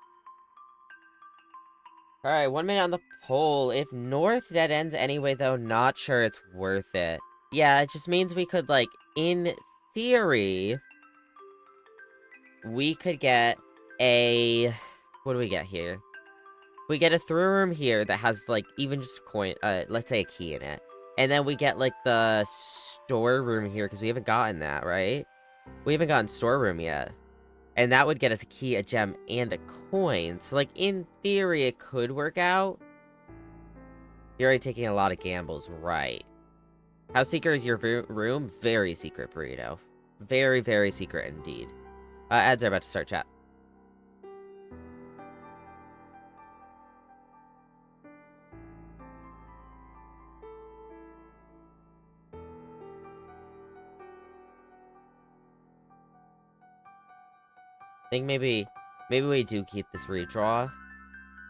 Alright, 1 minute on the poll. If north dead ends anyway, though, not sure it's worth it. Yeah, it just means we could, like, in theory, we could get a... What do we get here? We get a through room here that has, like, even just a coin, let's say a key in it. And then we get, like, the storeroom here, because we haven't gotten that, right? We haven't gotten storeroom yet. And that would get us a key, a gem, and a coin. So, like, in theory, it could work out. You're already taking a lot of gambles, right? How secret is your room? Very secret, Burrito. Very, very secret indeed. Ads are about to start, chat. I think maybe we do keep this redraw.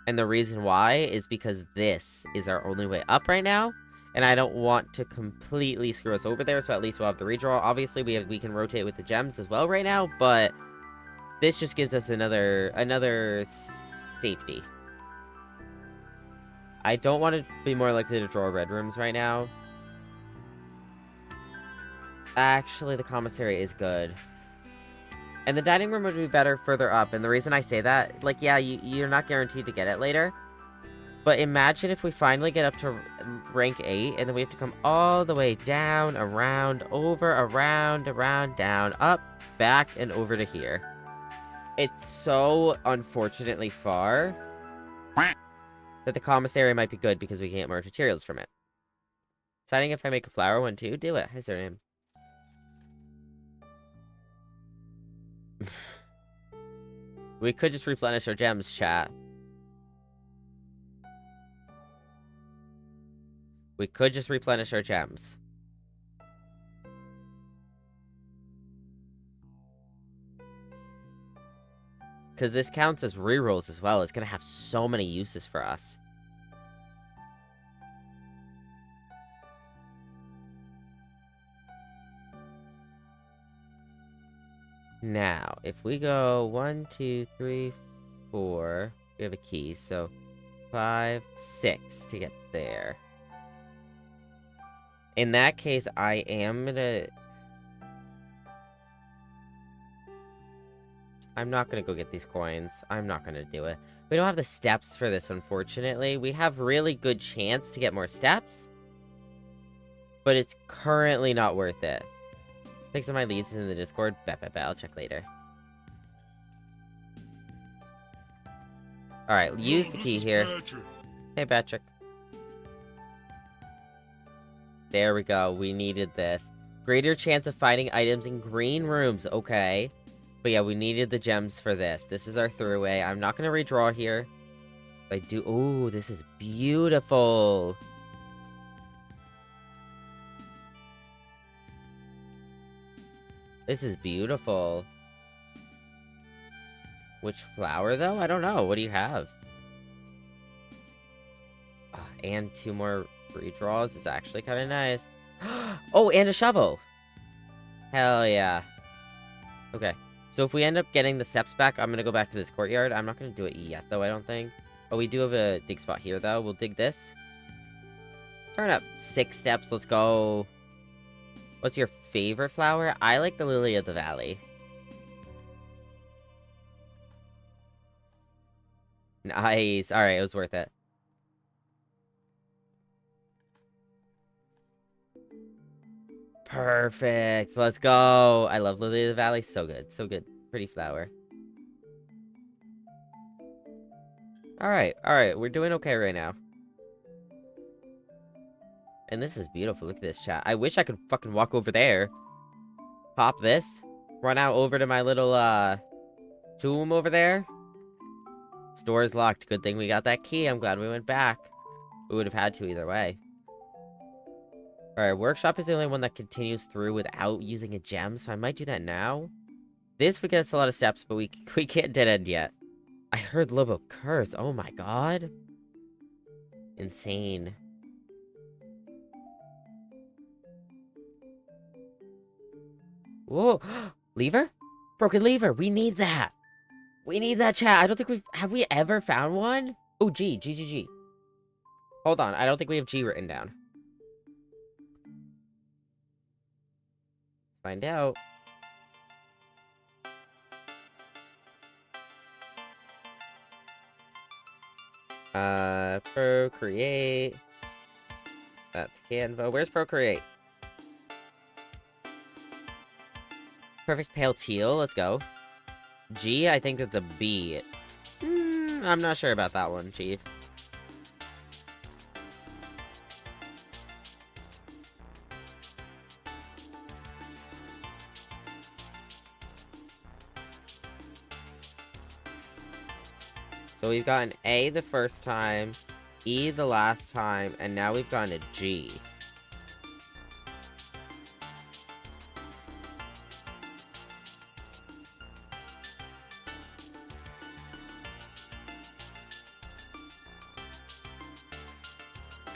And the reason why is because this is our only way up right now. And I don't want to completely screw us over there, so at least we'll have the redraw. Obviously, we can rotate with the gems as well right now, but this just gives us another safety. I don't want to be more likely to draw red rooms right now. Actually, the commissary is good. And the dining room would be better further up, and the reason I say that, like, yeah, you're not guaranteed to get it later. But imagine if we finally get up to rank 8, and then we have to come all the way down, around, over, around, down, up, back, and over to here. It's so unfortunately far that the commissary might be good because we can get more materials from it. Deciding if I make a flower one too? Do it. How's their name? We could just replenish our gems, chat. We could just replenish our gems. Because this counts as rerolls as well. It's going to have so many uses for us. Now, if we go 1, 2, 3, 4, we have a key, so 5, 6 to get there. In that case, I am gonna... I'm not gonna go get these coins. I'm not gonna do it. We don't have the steps for this, unfortunately. We have really good chance to get more steps, but it's currently not worth it. Pick some of my leads in the Discord. Bet. I'll check later. Alright, use the key here. Hey, Patrick. There we go. We needed this. Greater chance of finding items in green rooms. Okay. But yeah, we needed the gems for this. This is our throughway. I'm not going to redraw here. But I do... Ooh, this is beautiful. This is beautiful. Which flower, though? I don't know. What do you have? And 2 more redraws is actually kind of nice. Oh, and a shovel! Hell yeah. Okay. So if we end up getting the steps back, I'm gonna go back to this courtyard. I'm not gonna do it yet, though, I don't think. Oh, we do have a dig spot here, though. We'll dig this. Turn up 6 steps. Let's go. What's your favorite flower? I like the lily of the valley. Nice. Alright, it was worth it. Perfect. Let's go. I love lily of the valley. So good. So good. Pretty flower. Alright. Alright. We're doing okay right now. And this is beautiful. Look at this, chat. I wish I could fucking walk over there. Pop this. Run out over to my little, tomb over there. Store's locked. Good thing we got that key. I'm glad we went back. We would have had to either way. Alright, workshop is the only one that continues through without using a gem, so I might do that now. This would get us a lot of steps, but we can't dead end yet. I heard Lobo curse. Oh my god. Insane. Whoa. Lever? Broken lever. We need that. We need that, chat. I don't think have we ever found one? Oh, G. Hold on. I don't think we have G written down. Find out. Procreate. That's Canva. Where's Procreate? Perfect pale teal. Let's go. G, I think it's a B. I'm not sure about that one, Chief. So we've gotten A the first time, E the last time, and now we've gotten a G.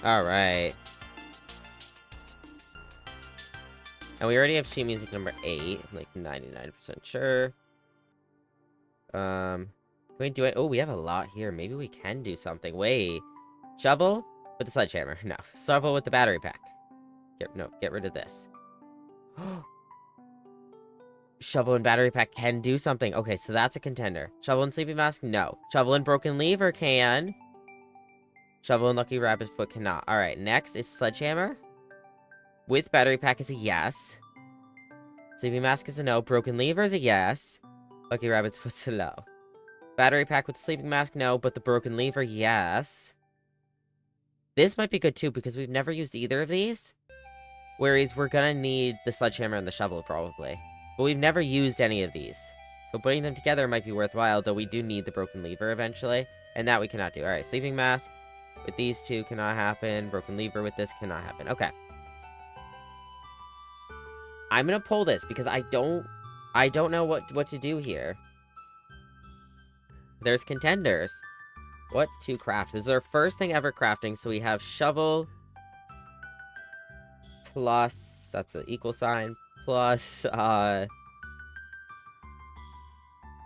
Alright. And we already have sheet music number 8. I'm like 99% sure. Can we do it? Oh, we have a lot here. Maybe we can do something. Wait. Shovel with the sledgehammer. No. Shovel with the battery pack. Get rid of this. Shovel and battery pack can do something. Okay, so that's a contender. Shovel and sleeping mask? No. Shovel and broken lever can. Shovel and lucky rabbit foot cannot. Alright, next is sledgehammer. With battery pack is a yes. Sleeping mask is a no. Broken lever is a yes. Lucky rabbit's foot's a no. Battery pack with sleeping mask, no. But the broken lever, yes. This might be good too, because we've never used either of these. Whereas we're gonna need the sledgehammer and the shovel, probably. But we've never used any of these. So putting them together might be worthwhile, though we do need the broken lever eventually. And that we cannot do. Alright, sleeping mask with these two cannot happen. Broken lever with this cannot happen. Okay. I'm gonna pull this, because I don't know what to do here. There's contenders. What to craft? This is our first thing ever crafting, so we have shovel plus, that's an equal sign, plus,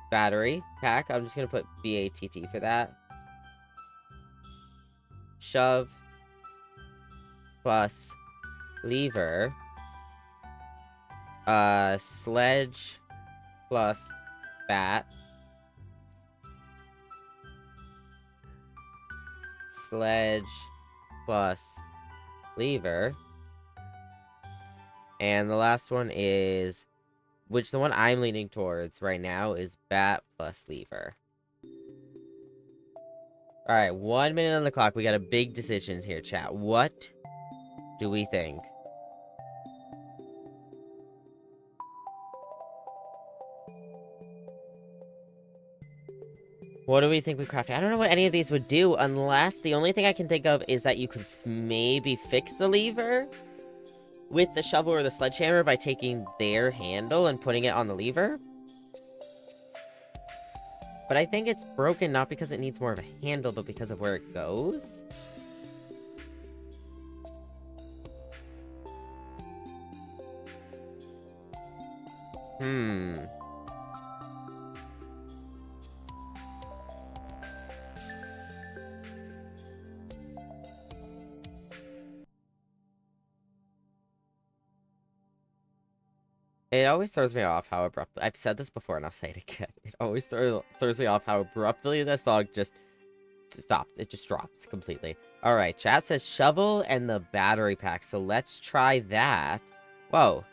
battery pack. I'm just gonna put BATT for that. Shove plus lever. Sledge plus bat. Sledge plus lever. And the last one is, which the one I'm leaning towards right now is bat plus lever. Alright, 1 minute on the clock. We got a big decisions here, chat. What do we think? What do we think we crafted? I don't know what any of these would do, unless the only thing I can think of is that you could maybe fix the lever with the shovel or the sledgehammer by taking their handle and putting it on the lever. But I think it's broken not because it needs more of a handle, but because of where it goes. It always throws me off how abruptly... I've said this before, and I'll say it again. It always throws me off how abruptly this song just stops. It just drops completely. Alright, chat says shovel and the battery pack, so let's try that. Whoa.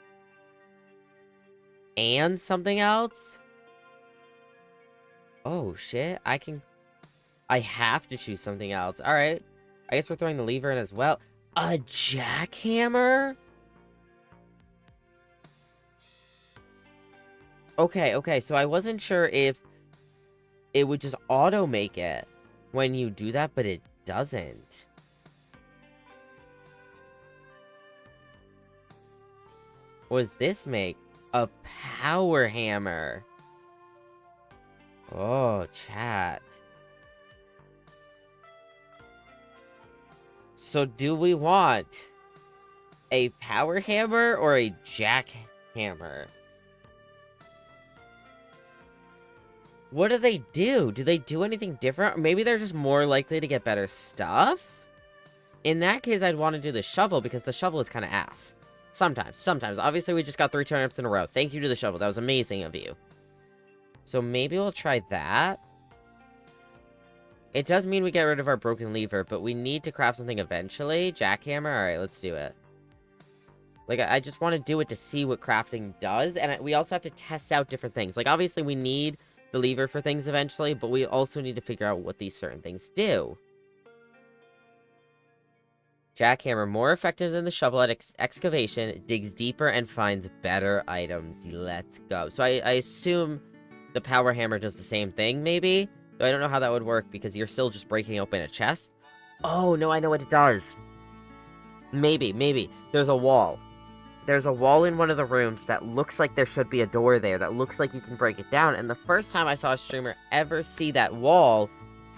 And something else? Oh, shit. I have to choose something else. Alright. I guess we're throwing the lever in as well. A jackhammer? Okay, so I wasn't sure if it would just auto-make it when you do that, but it doesn't. What does this make? A power hammer. Oh, chat. So do we want a power hammer or a jackhammer? What do they do? Do they do anything different? Maybe they're just more likely to get better stuff? In that case, I'd want to do the shovel, because the shovel is kind of ass. Sometimes. Obviously, we just got 3 turnips in a row. Thank you to the shovel. That was amazing of you. So maybe we'll try that. It does mean we get rid of our broken lever, but we need to craft something eventually. Jackhammer? Alright, let's do it. Like, I just want to do it to see what crafting does, and we also have to test out different things. Like, obviously, we need the lever for things eventually, but we also need to figure out what these certain things do. Jackhammer, more effective than the shovel at excavation, digs deeper and finds better items. Let's go. So I assume the power hammer does the same thing, maybe? Though I don't know how that would work, because you're still just breaking open a chest. Oh, no, I know what it does. Maybe. There's a wall. There's a wall in one of the rooms that looks like there should be a door there, that looks like you can break it down, and the first time I saw a streamer ever see that wall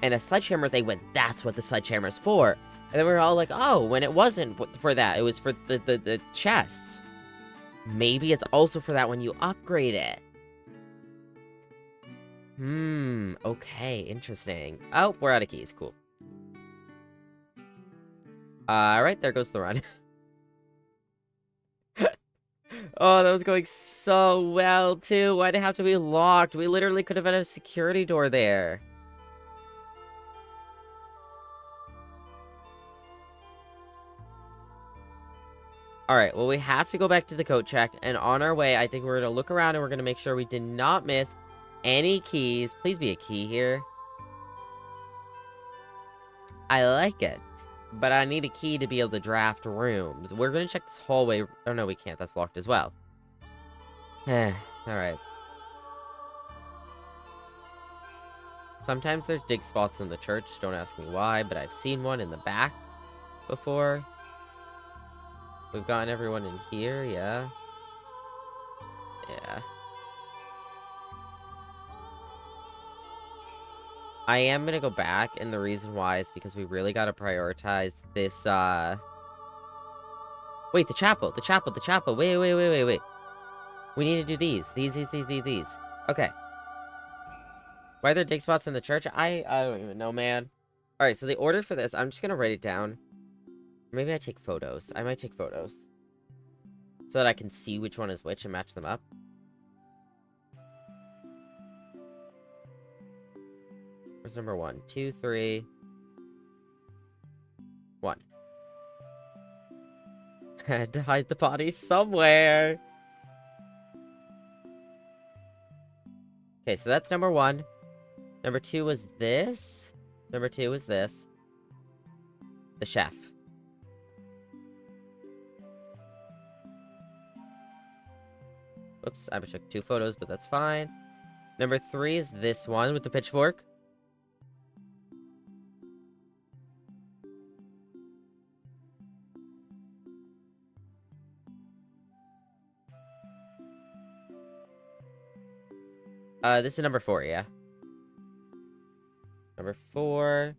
and a sledgehammer, they went, that's what the sledgehammer's for. And then we were all like, oh, when it wasn't for that, it was for the chests. Maybe it's also for that when you upgrade it. Okay, interesting. Oh, we're out of keys, cool. Alright, there goes the run. Oh, that was going so well, too. Why'd it have to be locked? We literally could have had a security door there. Alright, well, we have to go back to the coat check, and on our way, I think we're gonna look around and we're gonna make sure we did not miss any keys. Please be a key here. I like it, but I need a key to be able to draft rooms. We're gonna check this hallway. Oh, no, we can't. That's locked as well. Alright. Sometimes there's dig spots in the church. Don't ask me why, but I've seen one in the back before. We've gotten everyone in here, yeah. Yeah. I am gonna go back, and the reason why is because we really gotta prioritize this, Wait, the chapel, the chapel, the chapel. Wait. We need to do these. These. Okay. Why are there dig spots in the church? I don't even know, man. Alright, so the order for this, I'm just gonna write it down. Maybe I take photos. I might take photos. So that I can see which one is which and match them up. Where's number 1? 2, 3. 1. Had to hide the body somewhere. Okay, so that's number 1. Number 2 was this. Number 2 was this. The chef. Whoops, I took 2 photos, but that's fine. Number 3 is this one with the pitchfork. This is number 4, yeah. Number 4.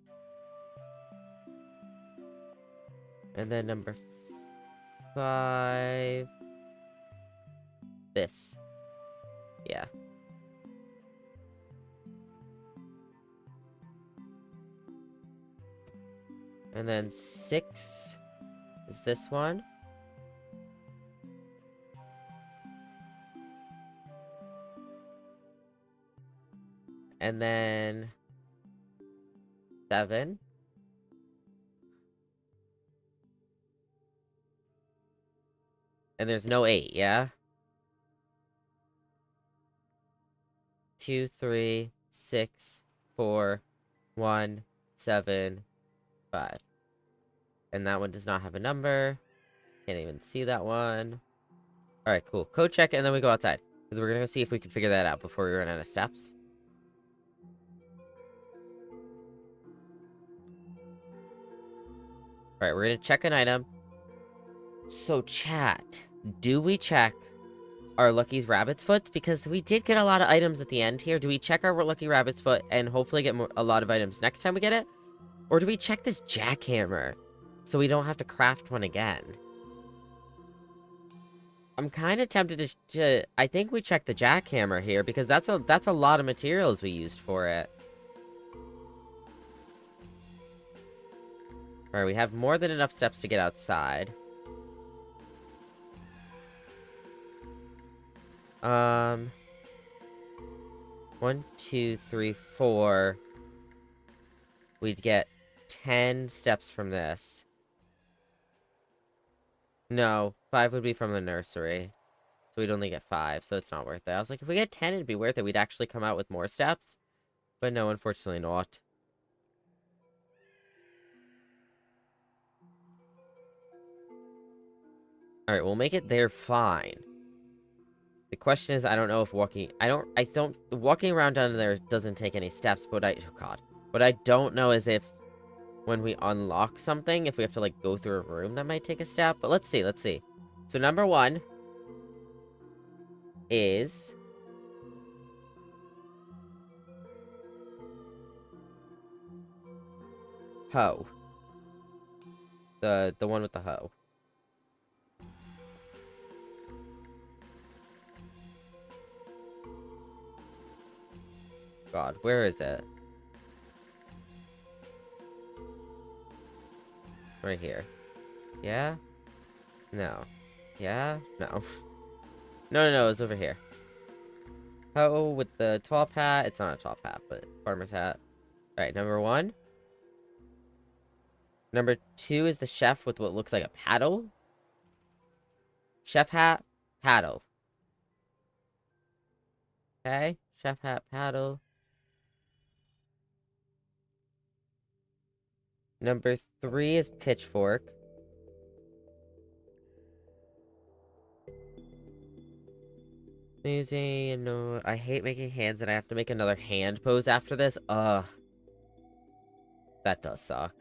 And then number 5. This. Yeah. And then 6 is this one. And then 7. And there's no 8, yeah? 2, 3, 6, 4, 1, 7, 5. And that one does not have a number. Can't even see that one. Alright, cool. Code check, and then we go outside. Because we're gonna go see if we can figure that out before we run out of steps. Alright, we're gonna check an item. So, chat, do we check our Lucky's Rabbit's Foot? Because we did get a lot of items at the end here. Do we check our Lucky Rabbit's Foot and hopefully get a lot of items next time we get it? Or do we check this jackhammer so we don't have to craft one again? I'm kind of tempted to I think we check the jackhammer here because that's a lot of materials we used for it. Alright, we have more than enough steps to get outside. 1, 2, 3, 4. We'd get 10 steps from this. No, 5 would be from the nursery. So we'd only get 5, so it's not worth it. I was like, if we get 10, it'd be worth it. We'd actually come out with more steps. But no, unfortunately not. Alright, we'll make it there fine. The question is, I don't know if walking around down there doesn't take any steps, but oh god. What I don't know is if when we unlock something, if we have to like go through a room that might take a step, but let's see. So number 1 is hoe. The one with the hoe. God, where is it? Right here. Yeah? No. Yeah? No. No, it's over here. Hoe with the top hat. It's not a top hat, but farmer's hat. Alright, number 1. Number 2 is the chef with what looks like a paddle. Chef hat, paddle. Okay, chef hat, paddle. Number 3 is pitchfork. Easy, no, I hate making hands and I have to make another hand pose after this. Ugh. That does suck.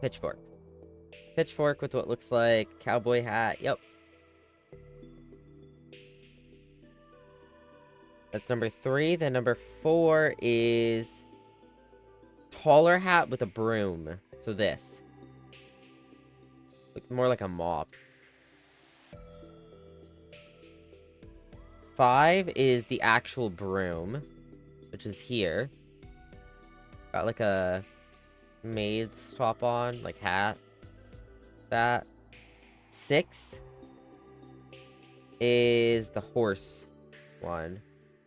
Pitchfork. Pitchfork with what looks like cowboy hat. Yep. That's number 3. Then number 4 is taller hat with a broom. So this. Look more like a mop. 5 is the actual broom, which is here. Got like a maid's top on, like hat. That. 6 is the horse one.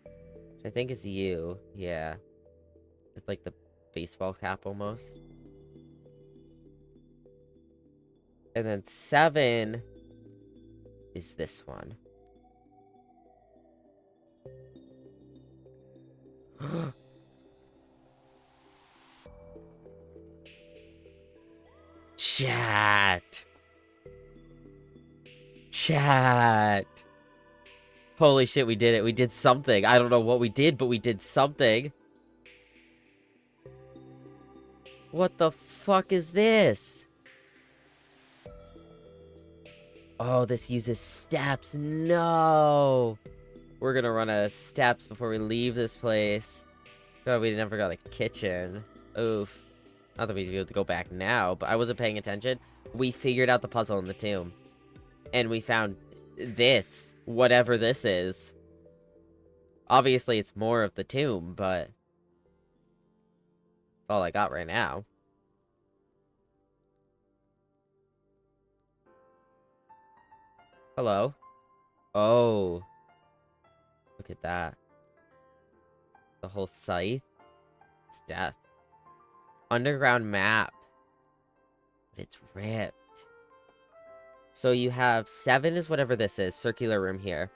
Which I think is you. Yeah. With like the baseball cap almost. And then 7 is this one. Chat. Chat. Holy shit, we did it. We did something. I don't know what we did, but we did something. What the fuck is this? Oh, this uses steps. No. We're gonna run out of steps before we leave this place. God, we never got a kitchen. Oof. Not that we'd be able to go back now, but I wasn't paying attention. We figured out the puzzle in the tomb. And we found this. Whatever this is. Obviously, it's more of the tomb, but... that's all I got right now. Hello? Oh. Look at that. The whole scythe. It's death. Underground map. But it's ripped. So you have 7 is whatever this is. Circular room here.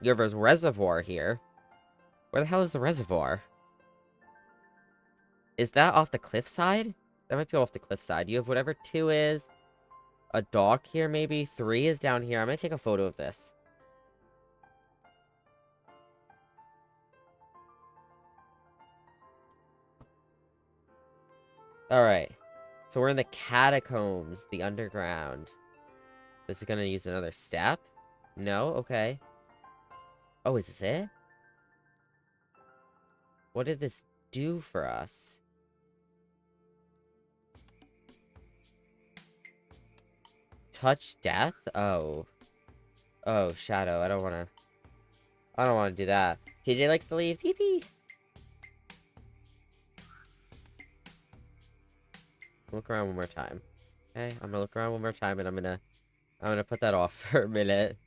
You have a reservoir here. Where the hell is the reservoir? Is that off the cliffside? That might be off the cliffside. You have whatever 2 is. A dock here, maybe. 3 is down here. I'm gonna take a photo of this. Alright. So we're in the catacombs. The underground. This is gonna use another step? No? Okay. Oh, is this it? What did this do for us? Touch death? Oh. Oh, shadow. I don't wanna do that. TJ likes the leaves. Yippee! Look around one more time. Okay, I'm gonna look around one more time and I'm gonna put that off for a minute.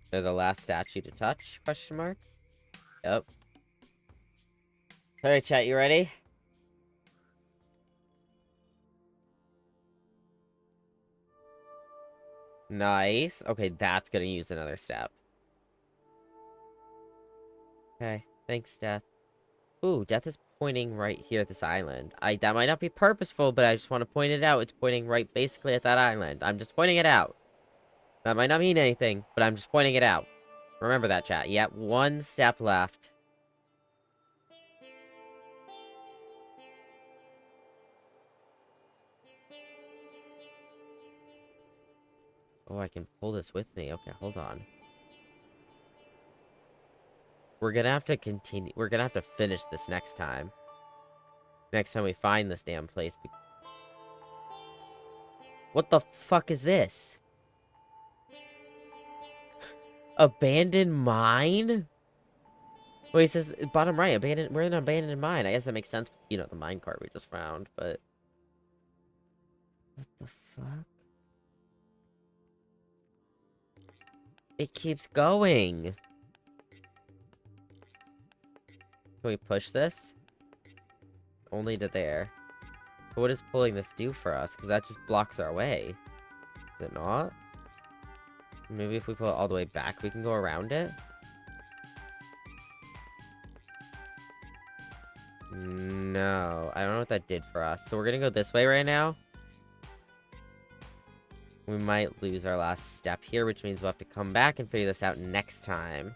They're the last statue to touch? Question mark? Yep. Alright, chat, you ready? Nice. Okay, that's gonna use another step. Okay, thanks, Death. Ooh, Death is pointing right here at this island. That might not be purposeful, but I just want to point it out. It's pointing right basically at that island. I'm just pointing it out. That might not mean anything, but I'm just pointing it out. Remember that, chat. Yep, 1 step left. Oh, I can pull this with me. Okay, hold on. We're gonna have to continue. We're gonna have to finish this next time. Next time we find this damn place. What the fuck is this? Abandoned mine? Wait, it says bottom right. Abandoned. We're in an abandoned mine. I guess that makes sense. You know, the minecart we just found, but what the fuck? It keeps going. Can we push this? Only to there. So what does pulling this do for us? Because that just blocks our way. Is it not? Maybe if we pull it all the way back, we can go around it? No. I don't know what that did for us. So we're gonna go this way right now. We might lose our last step here, which means we'll have to come back and figure this out next time.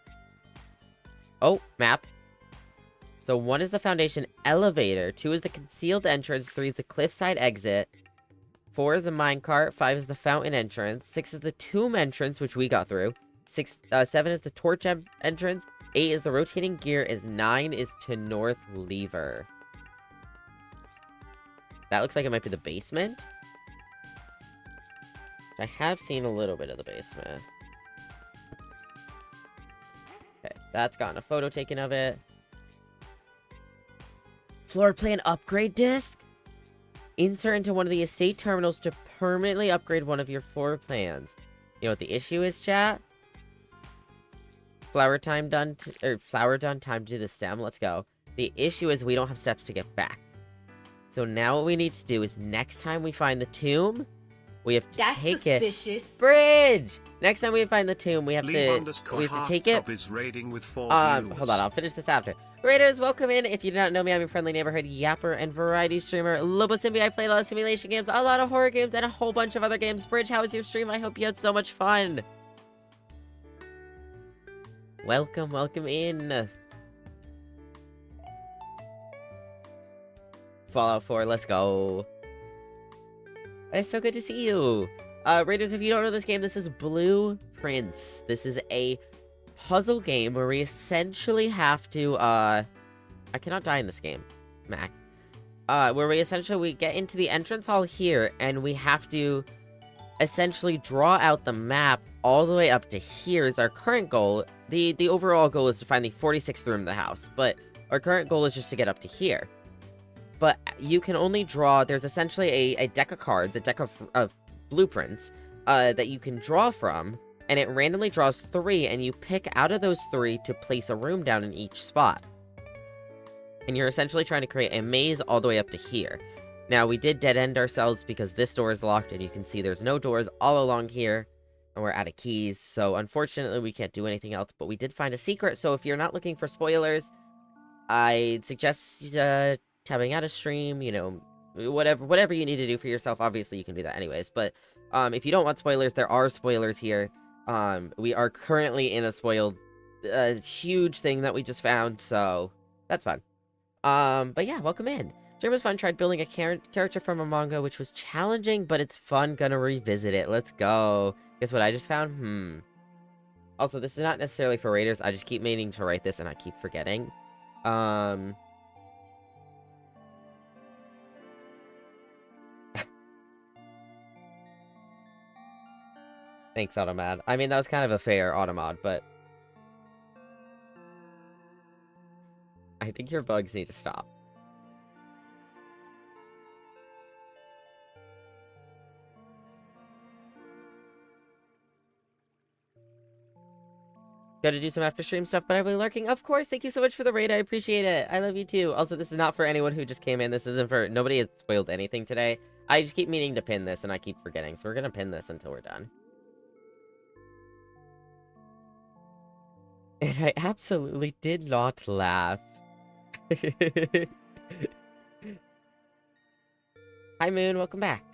Oh, map. So 1 is the foundation elevator, 2 is the concealed entrance, 3 is the cliffside exit, 4 is the minecart, 5 is the fountain entrance, 6 is the tomb entrance, which we got through, 7 is the torch entrance, 8 is the rotating gear, 9 is to north lever. That looks like it might be the basement. I have seen a little bit of the basement. Okay, that's gotten a photo taken of it. Floor plan upgrade disc? Insert into one of the estate terminals to permanently upgrade one of your floor plans. You know what the issue is, chat? Flower done, time to do the stem. Let's go. The issue is we don't have steps to get back. So now what we need to do is next time we find the tomb, we have to take it. Bridge! Next time we find the tomb, we have to take it. Hold on, I'll finish this after. Raiders, welcome in. If you do not know me, I'm your friendly neighborhood yapper and variety streamer, Lobo Simbi. I play a lot of simulation games, a lot of horror games, and a whole bunch of other games. Bridge, how was your stream? I hope you had so much fun. Welcome in. Fallout 4, let's go. It's so good to see you. Raiders, if you don't know this game, this is Blueprints. This is a puzzle game where we essentially have to, I cannot die in this game, Mac. Where we get into the entrance hall here, and we have to essentially draw out the map all the way up to here is our current goal. The overall goal is to find the 46th room of the house, but our current goal is just to get up to here. But you can only draw, there's essentially a deck of cards, a deck of blueprints, that you can draw from, and it randomly draws 3, and you pick out of those 3 to place a room down in each spot. And you're essentially trying to create a maze all the way up to here. Now, we did dead-end ourselves because this door is locked, and you can see there's no doors all along here, and we're out of keys, so unfortunately we can't do anything else, but we did find a secret, so if you're not looking for spoilers, I'd suggest, tabbing out a stream, you know, whatever you need to do for yourself. Obviously, you can do that anyways, but, if you don't want spoilers, there are spoilers here. We are currently in a spoiled, huge thing that we just found, so that's fun. But yeah, welcome in. Stream was fun, tried building a character from a manga, which was challenging, but it's fun, gonna revisit it. Let's go. Guess what I just found? Also, this is not necessarily for Raiders, I just keep meaning to write this and I keep forgetting. Thanks, Automad. I mean, that was kind of a fair Automad, but I think your bugs need to stop. Gotta do some after stream stuff, but I'll be lurking. Of course, thank you so much for the raid. I appreciate it. I love you too. Also, this is not for anyone who just came in. This isn't for... Nobody has spoiled anything today. I just keep meaning to pin this, and I keep forgetting. So we're gonna pin this until we're done. And I absolutely did not laugh. Hi, Moon. Welcome back.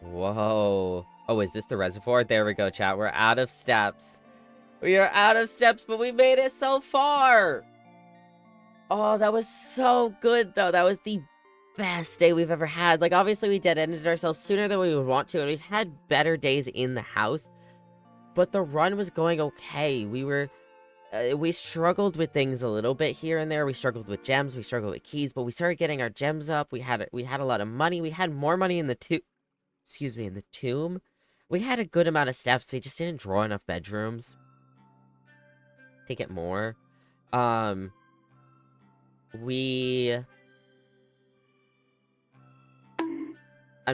Whoa. Oh, is this the reservoir? There we go, chat. We're out of steps. We are out of steps, but we made it so far. Oh, that was so good, though. That was the best day we've ever had. Like, obviously, we dead-ended ourselves sooner than we would want to, and we've had better days in the house. But the run was going okay. We struggled with things a little bit here and there. We struggled with gems. We struggled with keys, but we started getting our gems up. We had a lot of money. We had more money in the in the tomb. We had a good amount of steps. We just didn't draw enough bedrooms to get more. I'm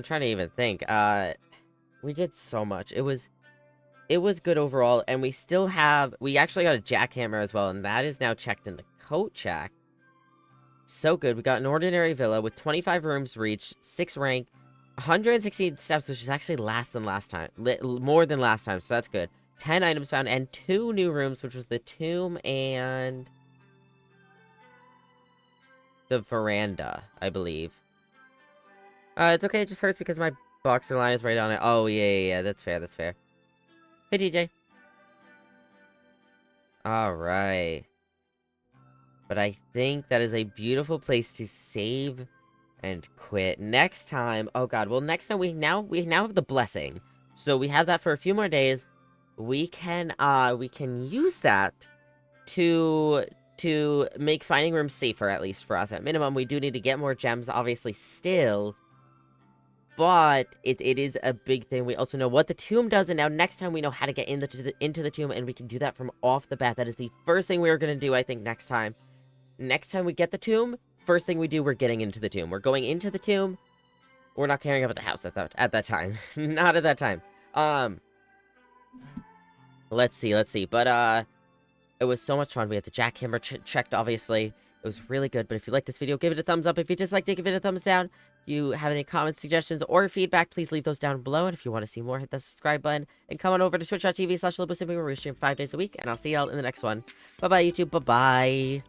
trying to even think. We did so much. It was good overall, and we actually got a jackhammer as well, and that is now checked in the coat check. So good. We got an ordinary villa with 25 rooms reached, 6 rank, 116 steps, which is actually more than last time, so that's good. 10 items found, and 2 new rooms, which was the tomb and the veranda, I believe. It's okay, it just hurts because my boxer line is right on it. Oh, yeah, that's fair, Hey, DJ. Alright. But I think that is a beautiful place to save and quit. Next time, oh god, well next time we now have the blessing. So we have that for a few more days. We can use that to make finding rooms safer, at least for us. At minimum, we do need to get more gems, obviously, still. But it is a big thing. We also know what the tomb does, and now next time we know how to get into the tomb, and we can do that from off the bat. That is the first thing we are going to do, I think, next time. Next time we get the tomb, first thing we do, we're getting into the tomb. We're going into the tomb. We're not caring about the house at that time. Not at that time. Let's see. But, it was so much fun. We had the jackhammer checked, obviously. It was really good. But if you like this video, give it a thumbs up. If you disliked it, give it a thumbs down. If you have any comments, suggestions, or feedback, please leave those down below. And if you want to see more, hit the subscribe button. And come on over to twitch.tv/Lobo where we stream 5 days a week. And I'll see y'all in the next one. Bye-bye, YouTube. Bye-bye.